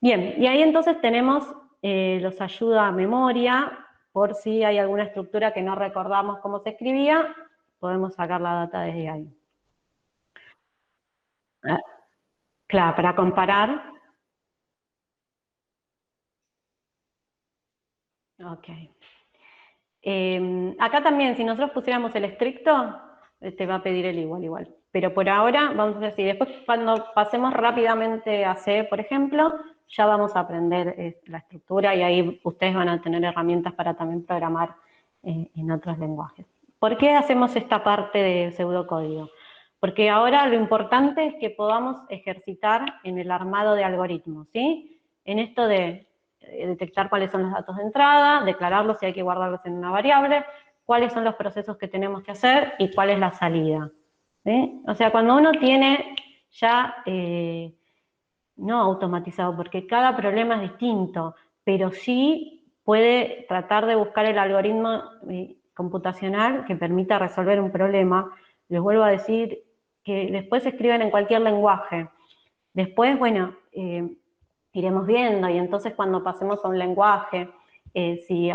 Bien, y ahí entonces tenemos los ayuda a memoria, por si hay alguna estructura que no recordamos cómo se escribía, podemos sacar la data desde ahí. Claro, para comparar. Ok. Acá también, si nosotros pusiéramos el estricto, te va a pedir el igual. Pero por ahora, vamos a decir, después cuando pasemos rápidamente a C, por ejemplo, ya vamos a aprender la estructura y ahí ustedes van a tener herramientas para también programar en otros lenguajes. ¿Por qué hacemos esta parte de pseudocódigo? Porque ahora lo importante es que podamos ejercitar en el armado de algoritmos, ¿sí? En esto de detectar cuáles son los datos de entrada, declararlos si hay que guardarlos en una variable, cuáles son los procesos que tenemos que hacer y cuál es la salida. ¿Sí? O sea, cuando uno tiene ya, no automatizado, porque cada problema es distinto, pero sí puede tratar de buscar el algoritmo computacional que permita resolver un problema. Les vuelvo a decir que después escriben en cualquier lenguaje. Después, bueno, iremos viendo, y entonces cuando pasemos a un lenguaje, si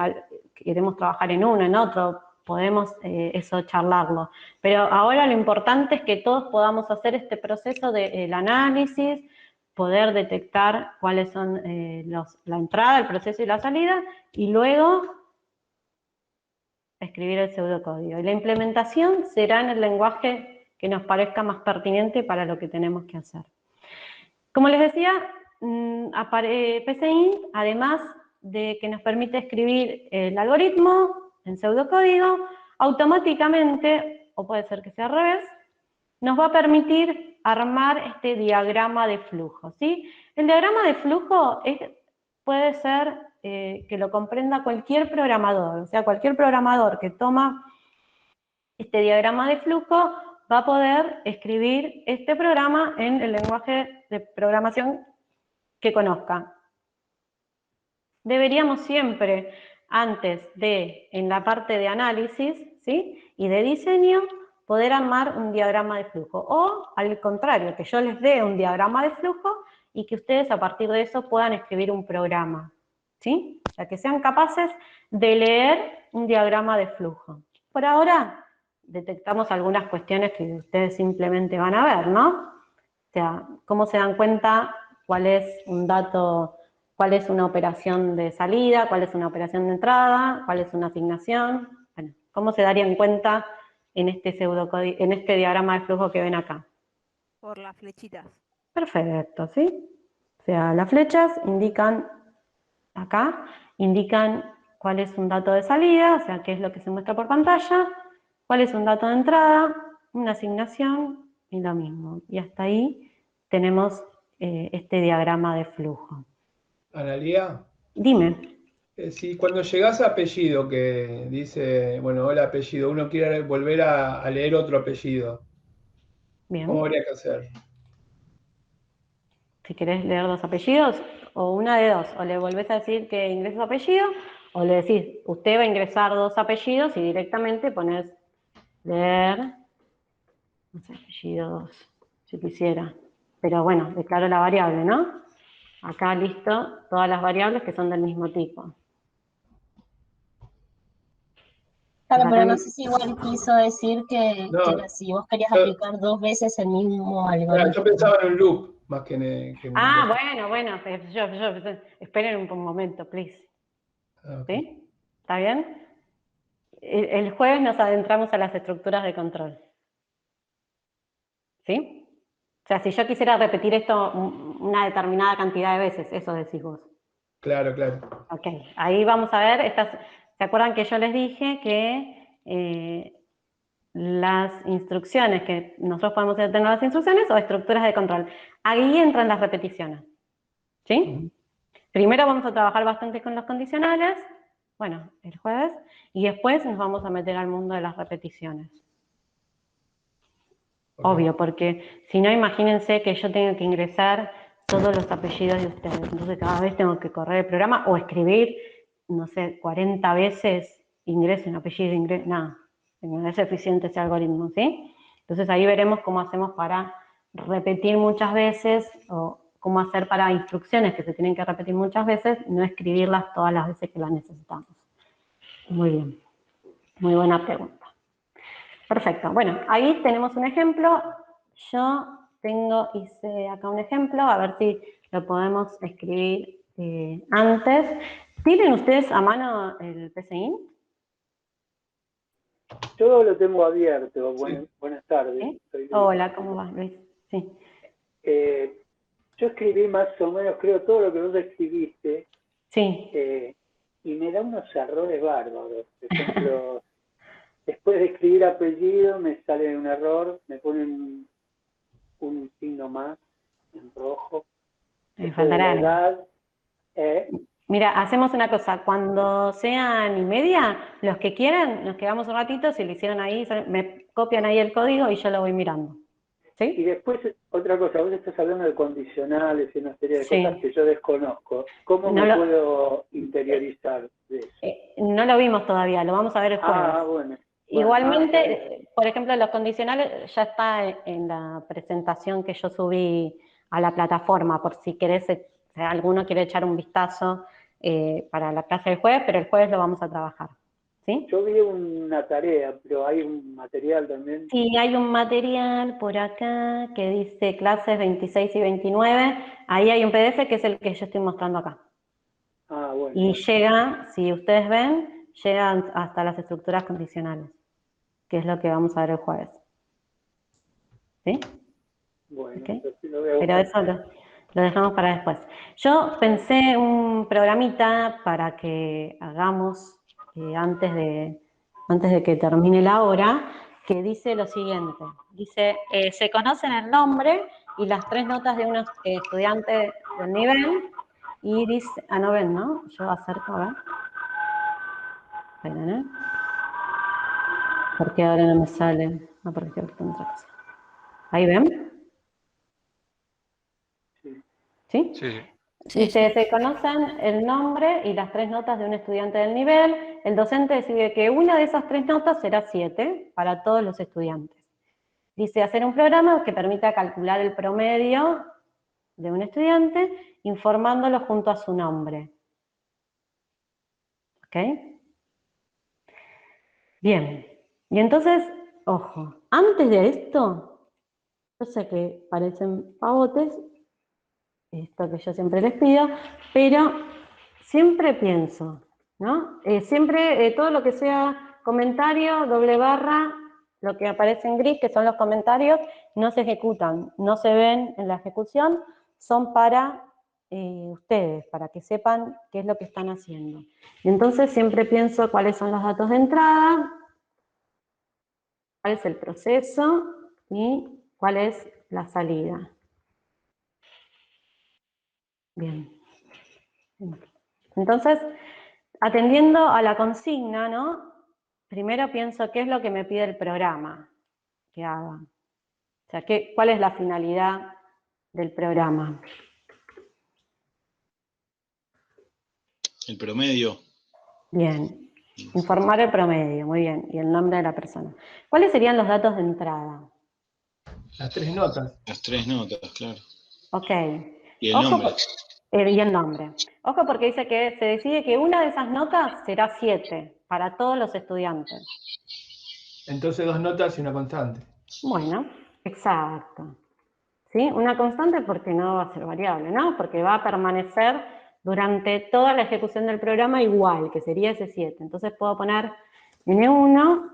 queremos trabajar en uno, en otro, podemos eso charlarlo. Pero ahora lo importante es que todos podamos hacer este proceso del análisis, poder detectar cuáles son la entrada, el proceso y la salida, y luego escribir el pseudocódigo. Y la implementación será en el lenguaje que nos parezca más pertinente para lo que tenemos que hacer. Como les decía, PCInt, además de que nos permite escribir el algoritmo en pseudocódigo, automáticamente, o puede ser que sea al revés, nos va a permitir armar este diagrama de flujo, ¿sí? El diagrama de flujo puede ser que lo comprenda cualquier programador, o sea, cualquier programador que toma este diagrama de flujo va a poder escribir este programa en el lenguaje de programación que conozca. Deberíamos siempre, antes de, en la parte de análisis, ¿sí? Y de diseño, poder armar un diagrama de flujo. O, al contrario, que yo les dé un diagrama de flujo y que ustedes a partir de eso puedan escribir un programa, ¿sí? O sea, que sean capaces de leer un diagrama de flujo. Por ahora, detectamos algunas cuestiones que ustedes simplemente van a ver, ¿no? O sea, cómo se dan cuenta cuál es un dato, cuál es una operación de salida, cuál es una operación de entrada, cuál es una asignación. Bueno, cómo se darían cuenta en este pseudocódigo, en este diagrama de flujo que ven acá. Por las flechitas. Perfecto, ¿sí? O sea, las flechas indican, acá, indican cuál es un dato de salida, o sea, qué es lo que se muestra por pantalla, cuál es un dato de entrada, una asignación y lo mismo. Y hasta ahí tenemos este diagrama de flujo. Analía, Dime. si cuando llegás a apellido que dice, bueno, hola apellido, uno quiere volver a leer otro apellido, Bien. ¿cómo habría que hacer? Si querés leer dos apellidos, o una de dos, o le volvés a decir que ingrese su apellido, o le decís, usted va a ingresar dos apellidos y directamente pones leer, no sé, apellido 2, si quisiera. Pero bueno, declaro la variable, ¿no? Acá listo, todas las variables que son del mismo tipo. Claro, Acá pero no tengo- sé si igual quiso decir que No, si vos querías yo, aplicar 2 veces el mismo claro, yo algoritmo. pensaba en un loop más que en Ah, bueno, esperen un momento, please. Ah, ok. ¿Sí? ¿Está bien? El jueves nos adentramos a las estructuras de control. ¿Sí? O sea, si yo quisiera repetir esto una determinada cantidad de veces, eso decís vos. Claro, claro. Ok, ahí vamos a ver, ¿se acuerdan que yo les dije que las instrucciones, que nosotros podemos tener las instrucciones o estructuras de control? Ahí entran las repeticiones. ¿Sí? Primero vamos a trabajar bastante con los condicionales, bueno, el jueves, y después nos vamos a meter al mundo de las repeticiones. Ok. Obvio, porque si no, imagínense que yo tengo que ingresar todos los apellidos de ustedes. Entonces cada vez tengo que correr el programa o escribir, no sé, 40 veces ingreso un apellido, nada. No es eficiente ese algoritmo, ¿sí? Entonces ahí veremos cómo hacemos para repetir muchas veces o cómo hacer para instrucciones que se tienen que repetir muchas veces, no escribirlas todas las veces que las necesitamos. Muy bien, muy buena pregunta. Perfecto, bueno, ahí tenemos un ejemplo. Yo hice acá un ejemplo, a ver si lo podemos escribir antes. ¿Tienen ustedes a mano el PCInt? Yo lo tengo abierto. Sí. Buenas tardes. ¿Sí? Soy Luis. Hola, ¿cómo vas, Luis? Sí. Yo escribí más o menos, creo, todo lo que vos escribiste Sí. y me da unos errores bárbaros. Por ejemplo, después de escribir apellido me sale un error, me ponen un signo más en rojo. Me Después de faltará la algo. edad, Mira, hacemos una cosa, cuando sean y media, los que quieran, nos quedamos un ratito, si lo hicieron ahí, me copian ahí el código y yo lo voy mirando. y ¿Sí? después otra cosa, vos estás hablando de condicionales y una serie de cosas Sí. que yo desconozco. ¿Cómo No me lo, puedo interiorizar de eso? no lo vimos todavía, lo vamos a ver el jueves. Ah, bueno. Igualmente, Está bien. por ejemplo, los condicionales ya está en la presentación que yo subí a la plataforma, por si querés, si alguno quiere echar un vistazo para la clase del jueves, pero el jueves lo vamos a trabajar. ¿Sí? Yo vi una tarea, pero hay un material también. Sí, hay un material por acá que dice clases 26 y 29. Ahí hay un PDF que es el que yo estoy mostrando acá. Ah, bueno. Y llega, si ustedes ven, llega hasta las estructuras condicionales, que es lo que vamos a ver el jueves. ¿Sí? Bueno, ¿Okay? entonces lo voy a Pero buscar. eso lo dejamos para después. Yo pensé un programita para que hagamos antes de que termine la hora, que dice lo siguiente. Dice, se conocen el nombre y las 3 notas de un estudiante del nivel, y dice, no ven, ¿no? Yo acerco, a ver. Esperen, ¿eh? Porque ahora no me sale. No, porque otra cosa. ¿Ahí ven? Sí. ¿Sí? Sí. Dice, se conocen el nombre y las 3 notas de un estudiante del nivel. El docente decide que una de esas 3 notas será 7 para todos los estudiantes. Dice, hacer un programa que permita calcular el promedio de un estudiante informándolo junto a su nombre. ¿Ok? Bien. Y entonces, ojo, antes de esto, yo sé que parecen pavotes, esto que yo siempre les pido, pero siempre pienso, ¿no? Siempre todo lo que sea comentario, doble barra, lo que aparece en gris, que son los comentarios, no se ejecutan, no se ven en la ejecución, son para ustedes, para que sepan qué es lo que están haciendo. Entonces siempre pienso cuáles son los datos de entrada, cuál es el proceso y cuál es la salida. Bien. Entonces, atendiendo a la consigna, ¿no? Primero pienso qué es lo que me pide el programa que haga. O sea, ¿cuál es la finalidad del programa? El promedio. Bien. Informar el promedio, muy bien, y el nombre de la persona. ¿Cuáles serían los datos de entrada? Las 3 notas. Las 3 notas, claro. Ok. Y el Ojo nombre. y el nombre. Ojo porque dice que se decide que una de esas notas será 7 para todos los estudiantes. Entonces 2 notas y una constante. Bueno, exacto. ¿Sí? Una constante porque no va a ser variable, ¿no? Porque va a permanecer durante toda la ejecución del programa igual, que sería ese 7. Entonces puedo poner N1,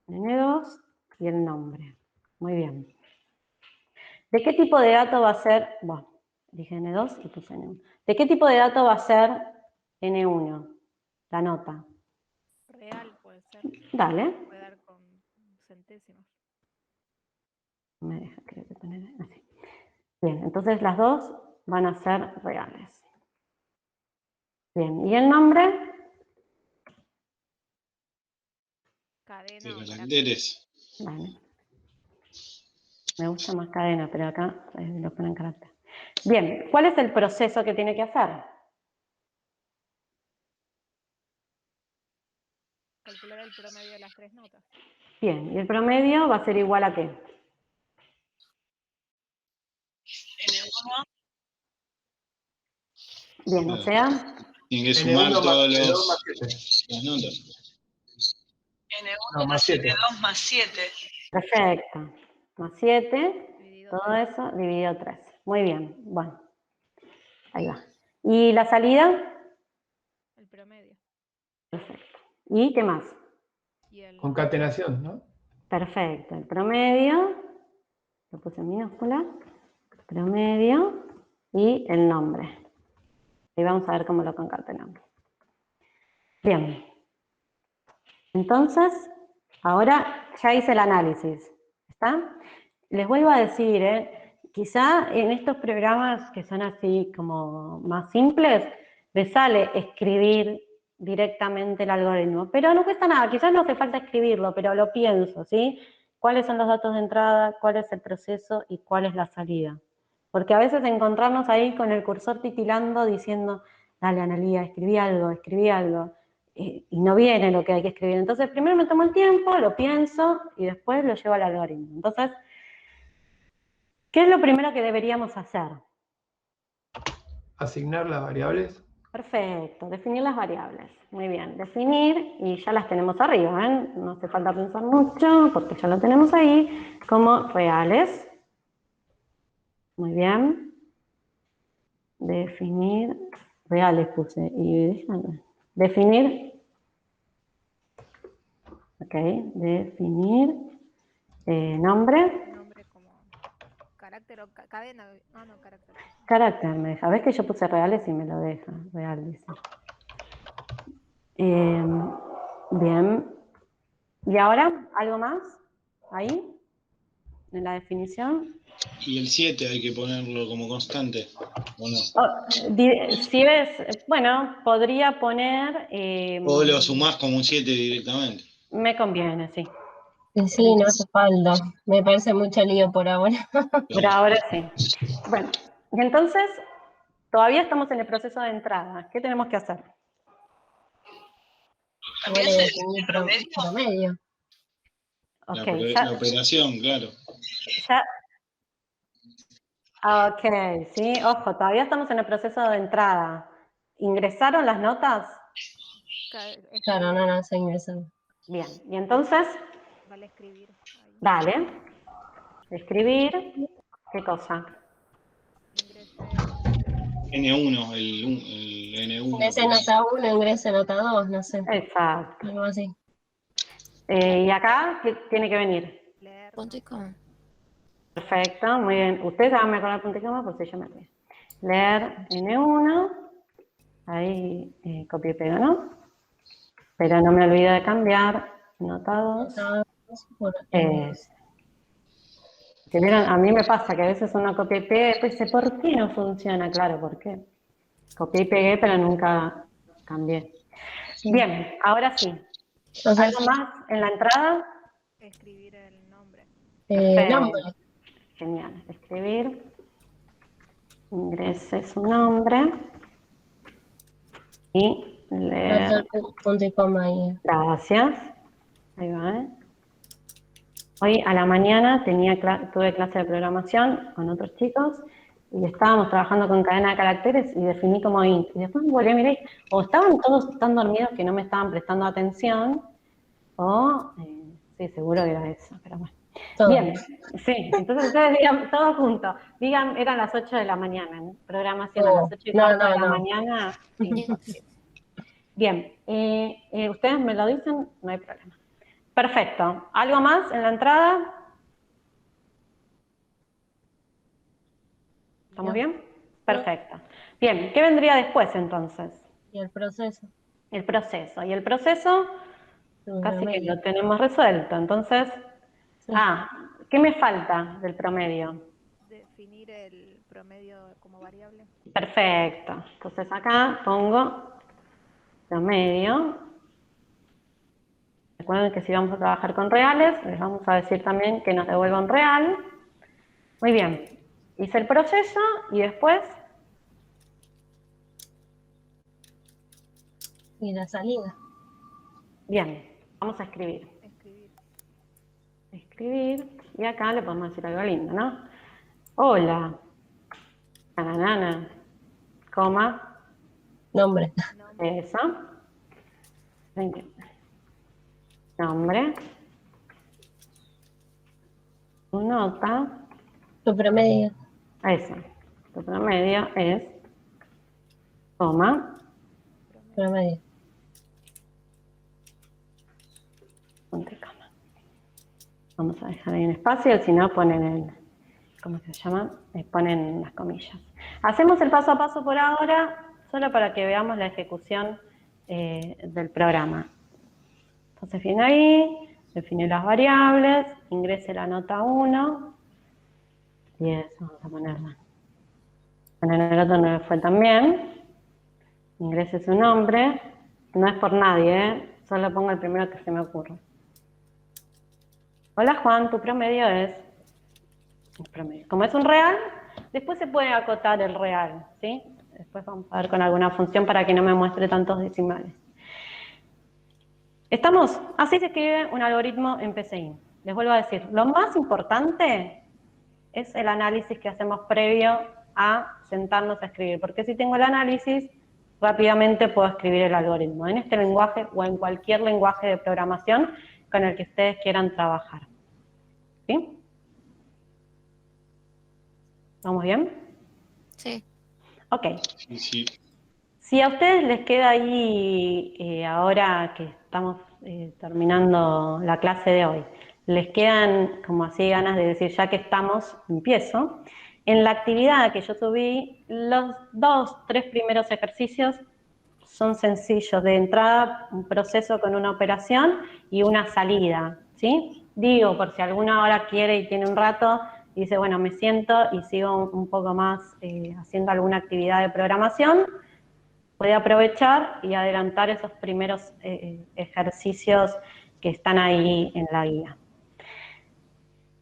N2 y el nombre. Muy bien. ¿De qué tipo de dato va a ser? Bueno, dije N2 y puse N1. ¿De qué tipo de dato va a ser N1? La nota. Real puede ser. Dale. Puede dar con centésimos. Me deja, creo que poner así. Bien, entonces las dos van a ser reales. Bien, ¿y el nombre? Cadena De o los carácter. caracteres. Vale. Me gusta más cadena, pero acá lo ponen carácter. Bien, ¿cuál es el proceso que tiene que hacer? Calcular el promedio de las 3 notas. Bien, ¿y el promedio va a ser igual a qué? Bien, o sea, Tienen que sumar N1 más todas N2 más 7. las notas. No, más 7. perfecto. Más 7, Dividido todo 3. eso dividido 3. Muy bien, bueno, ahí va. ¿Y la salida? El promedio. Perfecto. ¿Y qué más? Y el Concatenación, ¿no? Perfecto, el promedio, lo puse en minúscula, promedio y el nombre. Y vamos a ver cómo lo concatenamos. Bien. Entonces, ahora ya hice el análisis. ¿Está? Les vuelvo a decir, quizá en estos programas que son así como más simples, les sale escribir directamente el algoritmo. Pero no cuesta nada, quizás no hace falta escribirlo, pero lo pienso, ¿sí? ¿Cuáles son los datos de entrada? ¿Cuál es el proceso? ¿Y cuál es la salida? Porque a veces encontrarnos ahí con el cursor titilando diciendo, dale, Analía, escribí algo, y no viene lo que hay que escribir. Entonces, primero me tomo el tiempo, lo pienso, y después lo llevo al algoritmo. Entonces, ¿qué es lo primero que deberíamos hacer? Asignar las variables. Perfecto, definir las variables. Muy bien, definir, y ya las tenemos arriba, ¿eh? No hace falta pensar mucho, porque ya lo tenemos ahí, como reales. Muy bien. Definir, reales puse, y definir, ok, definir, nombre, nombre como carácter o cadena. Ah, no, carácter. carácter me deja. ¿Ves que yo puse reales y me lo deja? Real, dice. Bien. ¿Y ahora algo más? ¿Ahí? ¿En la definición? Y el 7 hay que ponerlo como constante, ¿o no? Si ves, bueno, podría poner... O lo sumás como un 7 directamente. me conviene, sí. Sí, no hace falta. Me parece mucho lío por ahora. Pero ahora sí. Bueno, y entonces, todavía estamos en el proceso de entrada. ¿Qué tenemos que hacer? Bueno, definir promedio. Ok, La operación, claro. ya. Ok, sí, ojo, todavía estamos en el proceso de entrada. ¿Ingresaron las notas? Claro, no se ingresan. Bien, y entonces, Vale escribir. Ahí. dale, escribir, ¿qué cosa? Ingrese. N1, el N1. Ingrese nota 1, ingrese nota 2, no sé. Exacto. Algo así. Y acá, ¿qué tiene que venir? Leer. Punto y coma. Perfecto, muy bien. Ustedes háganme con el punto y coma, por si yo me olvidé. Leer N1, ahí copio y pego, ¿no? Pero no me olvido de cambiar, nota 2. Nota 2 por Que vieron, a mí me pasa que a veces uno copia y pega y después dice, ¿por qué no funciona? Claro, ¿por qué? Copié y pegué, pero nunca cambié. Sí. Bien, ahora sí. Entonces, ¿Algo más en la entrada? Escribir el nombre. nombre. Genial. Escribir. Ingrese su nombre. Y leer. Falta el punto y coma ahí. Gracias. Ahí va, ¿eh? Hoy a la mañana tuve clase de programación con otros chicos y estábamos trabajando con cadena de caracteres y definí como int. Y después me volví a mirar, o estaban todos tan dormidos que no me estaban prestando atención, o sí, seguro que era eso, pero bueno. Todo. Bien, sí, entonces ustedes digan todos juntos, digan, eran las 8 de la mañana, ¿no? Programación a las 8 y cuarto de la mañana. Sí, bien, ustedes me lo dicen, no hay problema. Perfecto, ¿algo más en la entrada? ¿Estamos bien? Perfecto. Bien, ¿qué vendría después entonces? Y el proceso. El proceso. Y el proceso casi que Promedio. lo tenemos resuelto. Entonces, Sí. ¿qué me falta del promedio? Definir el promedio como variable. Perfecto. Entonces acá pongo promedio. Recuerden que si vamos a trabajar con reales, les vamos a decir también que nos devuelva un real. Muy bien. Hice el proceso y después... Y la salida. Bien, vamos a escribir. Escribir. Y acá le podemos decir algo lindo, ¿no? Hola, nanana, coma, Nombre. eso, nombre, tu nota, Tu promedio. eso, tu promedio es, coma, Promedio. punto y coma. Vamos a dejar ahí un espacio, si no ponen el, ¿cómo se llama? Ponen las comillas. Hacemos el paso a paso por ahora, solo para que veamos la ejecución del programa. Entonces viene ahí, define las variables, ingrese la nota 1, y eso, vamos a ponerla. Bueno, en el otro no fue también. Ingrese su nombre, no es por nadie, solo pongo el primero que se me ocurre. Hola Juan, tu promedio es... El promedio. Como es un real, después se puede acotar el real, ¿sí? Después vamos a ver con alguna función para que no me muestre tantos decimales. ¿Estamos? Así se escribe un algoritmo en PCInt. Les vuelvo a decir, lo más importante es el análisis que hacemos previo a sentarnos a escribir, porque si tengo el análisis, rápidamente puedo escribir el algoritmo, en este lenguaje o en cualquier lenguaje de programación con el que ustedes quieran trabajar. ¿Sí? ¿Vamos bien? Sí. Ok. Sí. Si a ustedes les queda ahí, ahora que estamos terminando la clase de hoy, les quedan como así ganas de decir, ya que estamos, empiezo. En la actividad que yo subí, los 2, 3 primeros ejercicios son sencillos. De entrada, un proceso con una operación y una salida, ¿sí? Digo, por si alguna hora quiere y tiene un rato, y dice, bueno, me siento y sigo un poco más haciendo alguna actividad de programación, puede aprovechar y adelantar esos primeros ejercicios que están ahí en la guía.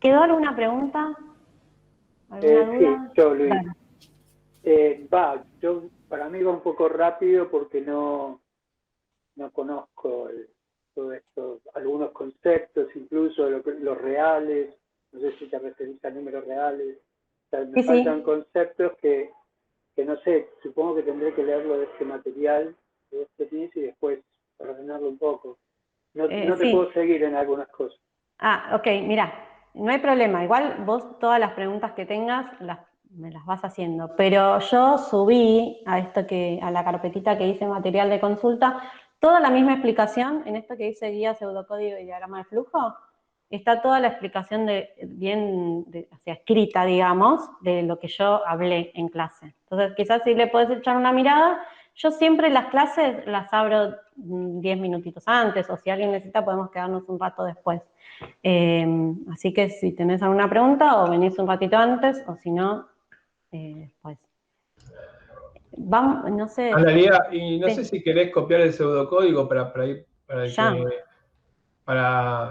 ¿Quedó alguna pregunta? ¿Alguna duda? Sí, yo, Luis. Claro. Para mí va un poco rápido porque no conozco todo esto, algunos conceptos, incluso los reales, no sé si te referís a números reales. O sea, me faltan conceptos que no sé, supongo que tendré que leerlo de este material que vos tenés y después ordenarlo un poco. No te puedo seguir en algunas cosas. Ok, mira, no hay problema. Igual vos todas las preguntas que tengas me las vas haciendo. Pero yo subí a la carpetita que dice material de consulta, toda la misma explicación en esto que dice guía, pseudocódigo y diagrama de flujo. Está toda la explicación escrita, digamos, de lo que yo hablé en clase. Entonces, quizás si le podés echar una mirada. Yo siempre las clases las abro 10 minutitos antes, o si alguien necesita podemos quedarnos un rato después. Así que si tenés alguna pregunta, o venís un ratito antes, o si no, después. Vamos, no sé. Analía, y no sé si querés copiar el pseudocódigo para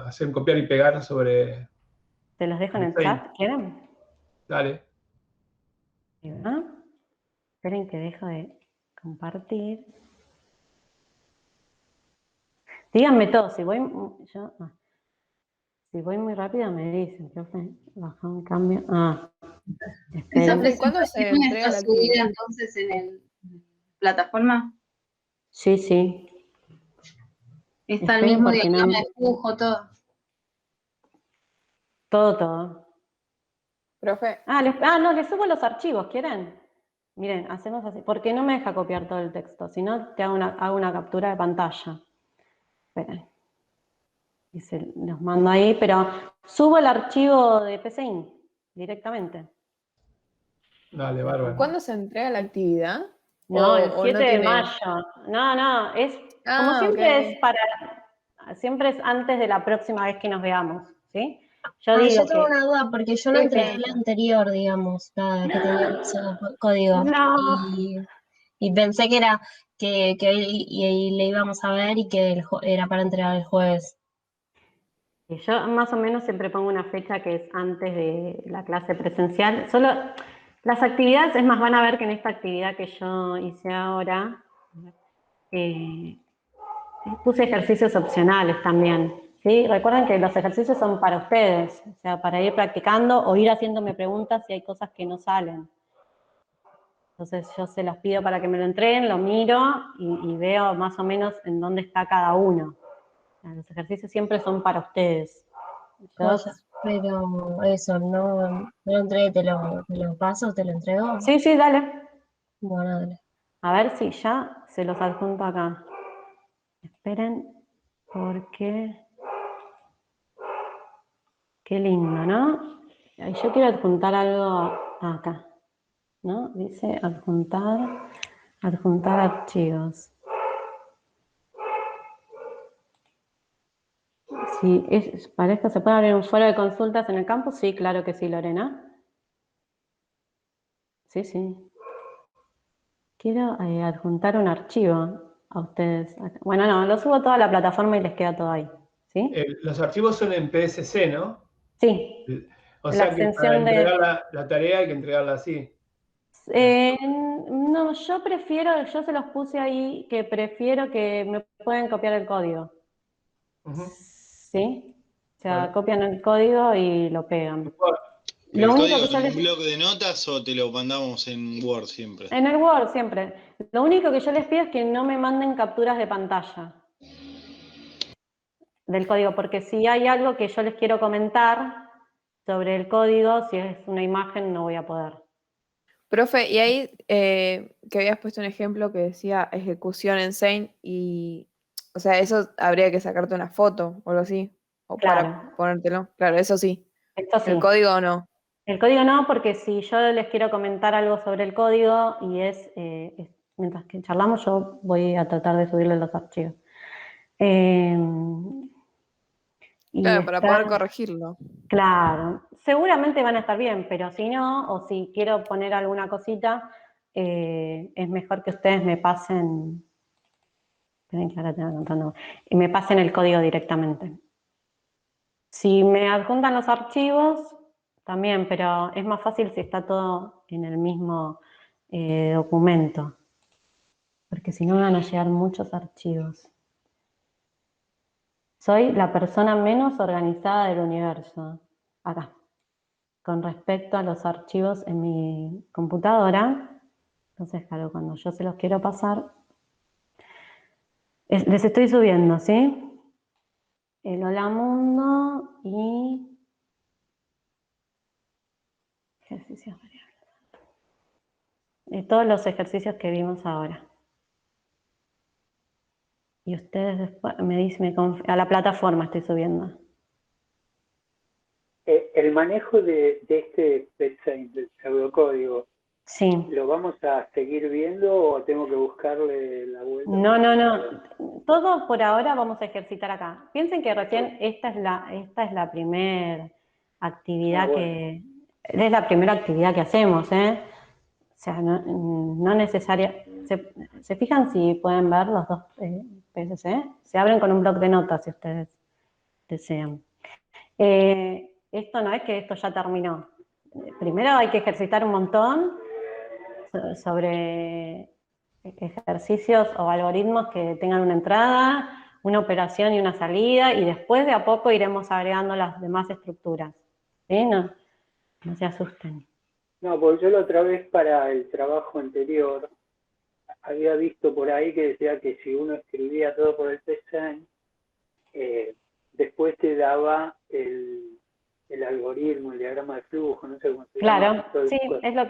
hacer copiar y pegar sobre... ¿Te los dejo en el chat? ¿Quieren? Dale. Esperen que dejo de compartir. Díganme todo, si voy muy rápido me dicen, profe, baja un cambio. ¿Esa Esperen. ¿Y cuándo se presentación entrega está la subida actividad? entonces en el plataforma? Sí, sí. Está el Esperen mismo porque no. diagrama de flujo, todo. Todo. Profe, No, les subo los archivos, ¿quieren? Miren, hacemos así, porque no me deja copiar todo el texto, si no te hago una captura de pantalla. Esperen. Y se los mando ahí, pero subo el archivo de PCIN directamente. Dale, bárbaro. ¿cuándo se entrega la actividad? No, el ¿O 7 no de tiene? mayo. No, es como Ah, siempre ok. siempre es antes de la próxima vez que nos veamos, ¿sí? Yo Yo digo tengo que una duda porque yo no Sí, entregué sí. la anterior, digamos, la que tenía el mismo código. no. Y pensé que era que hoy y le íbamos a ver y que era para entregar el jueves. Y yo más o menos siempre pongo una fecha que es antes de la clase presencial. Solo las actividades, es más, van a ver que en esta actividad que yo hice ahora, puse ejercicios opcionales también. ¿Sí? Recuerden que los ejercicios son para ustedes, o sea, para ir practicando o ir haciéndome preguntas si hay cosas que no salen. Entonces yo se los pido para que me lo entreguen, lo miro y veo más o menos en dónde está cada uno. Los ejercicios siempre son para ustedes. Pero eso, no lo entregué, te lo paso, te lo entrego. Sí, dale. Bueno, dale. A ver si ya se los adjunto acá. Esperen, porque... Qué lindo, ¿no? Yo quiero adjuntar algo acá, ¿no? Dice adjuntar archivos. Si para esto se puede abrir un foro de consultas en el campus, sí, claro que sí, Lorena. Sí. Quiero adjuntar un archivo a ustedes. Bueno, no, lo subo a toda la plataforma y les queda todo ahí, ¿sí? Los archivos son en PSC, ¿no? Sí. O La sea que para extensión de... entregar la tarea hay que entregarla así. No, yo se los puse ahí, que prefiero que me pueden copiar el código. ¿Sí? O sea, Bueno. copian el código y lo pegan. ¿El Lo único código que yo en un les... bloc de notas o te lo mandamos en Word siempre? En el Word siempre. Lo único que yo les pido es que no me manden capturas de pantalla del código, porque si hay algo que yo les quiero comentar sobre el código, si es una imagen no voy a poder. Profe, y ahí que habías puesto un ejemplo que decía ejecución en Sein y, o sea, eso habría que sacarte una foto o algo así, o Claro. para ponértelo. Claro, eso sí. Esto sí. El código no. El código no, porque si yo les quiero comentar algo sobre el código y mientras que charlamos yo voy a tratar de subirle los archivos. Claro, para poder corregirlo. Claro, seguramente van a estar bien, pero si no, o si quiero poner alguna cosita, es mejor que ustedes me pasen, esperen que ahora tengo contando, y me pasen el código directamente. Si me adjuntan los archivos, también, pero es más fácil si está todo en el mismo documento, porque si no van a llegar muchos archivos. Soy la persona menos organizada del universo, acá, con respecto a los archivos en mi computadora. Entonces, claro, cuando yo se los quiero pasar, les estoy subiendo, ¿sí? El Hola Mundo y ejercicios variables. Todos los ejercicios que vimos ahora. Y ustedes después me dicen, a la plataforma estoy subiendo. El manejo de este del pseudocódigo, Sí. ¿lo vamos a seguir viendo o tengo que buscarle la vuelta? No. Todos por ahora vamos a ejercitar acá. Piensen que recién esta es la primera actividad es la primera actividad que hacemos, ¿eh? O sea, no necesaria. ¿Se fijan si pueden ver los dos PSC? Se abren con un bloc de notas si ustedes desean. Esto no es que esto ya terminó. Primero hay que ejercitar un montón sobre ejercicios o algoritmos que tengan una entrada una operación y una salida, y después de a poco iremos agregando las demás estructuras. ¿Sí? No se asusten. No, porque yo la otra vez para el trabajo anterior había visto por ahí que decía que si uno escribía todo por el PSEN, después te daba el algoritmo, el diagrama de flujo, no sé cómo se llama. Claro, sí, es lo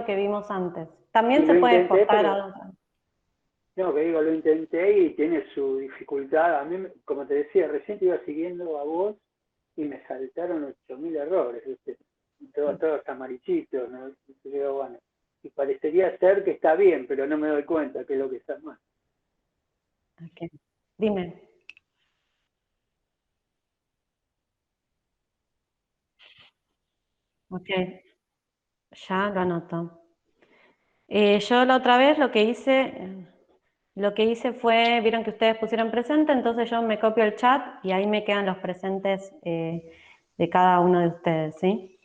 que vimos antes. También Y se lo puede intenté, exportar pero- a otra. No, que digo, lo intenté y tiene su dificultad. A mí, como te decía, recién te iba siguiendo a vos y me saltaron 8000 errores, ¿viste? Todos amarillitos, ¿no? Entonces digo, bueno, y parecería ser que está bien, pero no me doy cuenta que es lo que está mal. Ok. Dime. Ok, ya lo anoto. Yo la otra vez lo que hice fue, vieron que ustedes pusieron presente, entonces yo me copio el chat y ahí me quedan los presentes de cada uno de ustedes, ¿sí?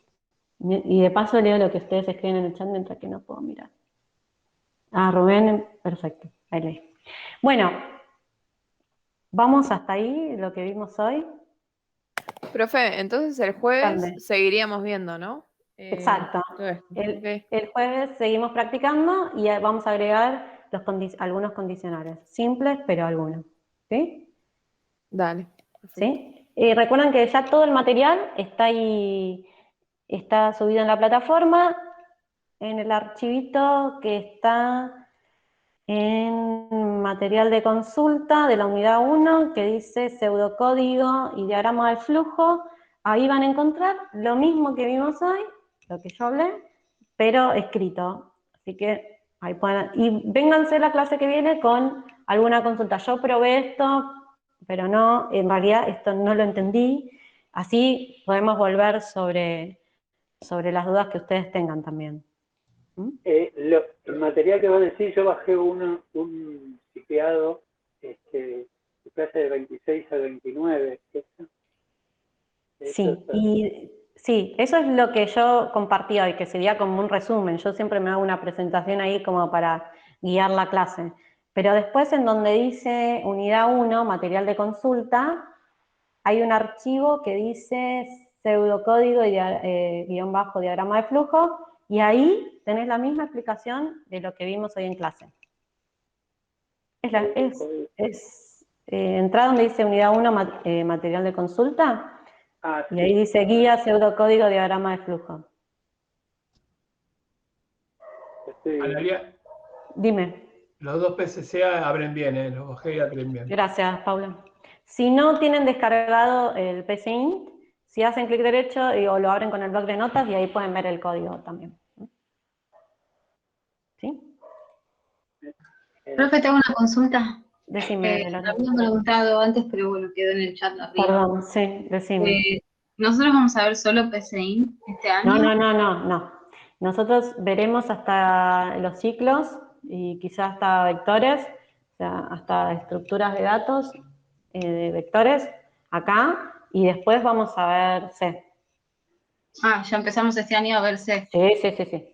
Y de paso leo lo que ustedes escriben en el chat mientras que no puedo mirar. Ah, Rubén, perfecto, ahí leí. Bueno, vamos hasta ahí, lo que vimos hoy. Profe, entonces el jueves Grande. seguiríamos viendo, ¿no? Exacto. Todo esto. Ok. El jueves seguimos practicando y vamos a agregar algunos condicionales, simples, pero algunos. ¿Sí? Dale. Perfecto. ¿Sí? Recuerden que ya todo el material está ahí, está subido en la plataforma, en el archivito que está en material de consulta de la unidad 1, que dice pseudocódigo y diagrama de flujo. Ahí van a encontrar lo mismo que vimos hoy, lo que yo hablé, pero escrito. Así que ahí pueden... Y vénganse la clase que viene con alguna consulta. Yo probé esto, pero no, en realidad esto no lo entendí. Así podemos volver sobre las dudas que ustedes tengan también. El material que vos decís, yo bajé un tipeado de clase de 26 al 29. Sí, eso es lo que yo compartí hoy, que sería como un resumen. Yo siempre me hago una presentación ahí como para guiar la clase. Pero después en donde dice unidad 1, material de consulta, hay un archivo que dice pseudocódigo y guión bajo diagrama de flujo, y ahí tenés la misma explicación de lo que vimos hoy en clase. Entrá donde dice unidad 1, material de consulta, y ahí dice guía, pseudocódigo, diagrama de flujo. Analia, Dime. los dos PCCA abren bien, los bajé y abren bien. Gracias, Paula. Si no tienen descargado el PCInt, si hacen clic derecho o lo abren con el bloc de notas y ahí pueden ver el código también. ¿Sí? Profe, te hago una consulta. Decime, Lore. Habían preguntado antes, pero bueno, quedó en el chat arriba. Perdón, sí, decime. ¿Nosotros vamos a ver solo PCInt este año? No. Nosotros veremos hasta los ciclos y quizás hasta vectores, o sea, hasta estructuras de datos de vectores acá, y después vamos a ver C. Ah, ya empezamos este año a ver C. Sí.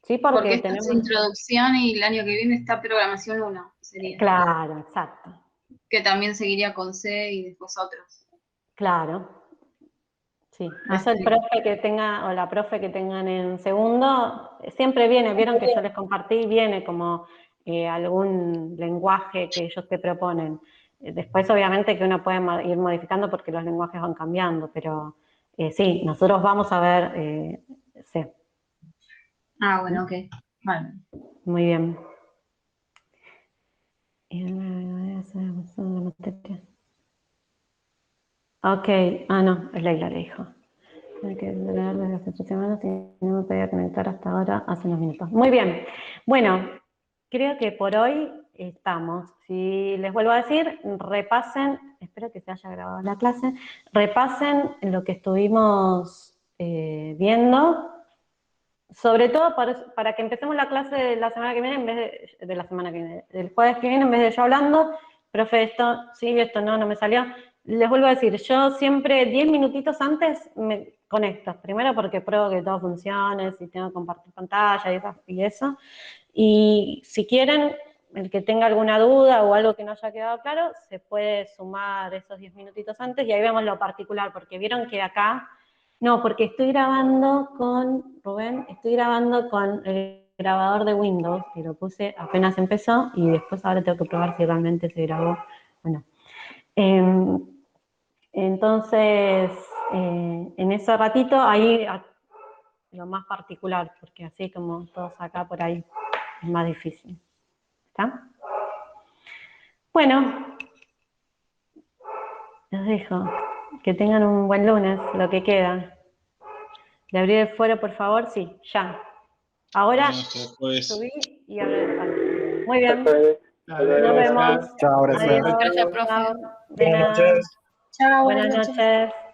Sí, Porque esta tenemos... es introducción y el año que viene está programación 1, sería. Claro, exacto. Que también seguiría con C y después otros. Claro. Sí, eso el profe que tenga, o la profe que tengan en segundo, siempre viene, vieron que yo les compartí, viene como algún lenguaje que ellos te proponen. Después obviamente que uno puede ir modificando porque los lenguajes van cambiando, pero sí, nosotros vamos a ver C. Ah, bueno, ok. Vale. Muy bien. Ok, no, es Leila le dijo. Hay que leer desde hace 3 semanas y no me podía conectar hasta ahora, hace unos minutos. Muy bien. Bueno, creo que por hoy estamos. Si les vuelvo a decir, repasen, espero que se haya grabado la clase, repasen lo que estuvimos viendo, sobre todo para que empecemos la clase de la semana que viene, en vez de la semana que viene, del jueves que viene, en vez de yo hablando, profe, esto sí, esto no me salió. Les vuelvo a decir, yo siempre 10 minutitos antes me conecto. Primero porque pruebo que todo funcione, si tengo que compartir pantalla y eso. Y si quieren, el que tenga alguna duda o algo que no haya quedado claro, se puede sumar esos 10 minutitos antes y ahí vemos lo particular, porque vieron que acá, no, porque estoy grabando con, Rubén, estoy grabando con el grabador de Windows, que lo puse apenas empezó, y después ahora tengo que probar si realmente se grabó. Bueno, entonces, en ese ratito, ahí lo más particular, porque así como todos acá por ahí es más difícil. ¿Está? Bueno, los dejo. Que tengan un buen lunes, lo que queda. ¿De abrir el foro, por favor? Sí, ya. Ahora subí y abrí el foro. Muy bien. Nos vemos. Chao, Adiós. Gracias, profe. Chao. De nada. Chao, Buenas noches.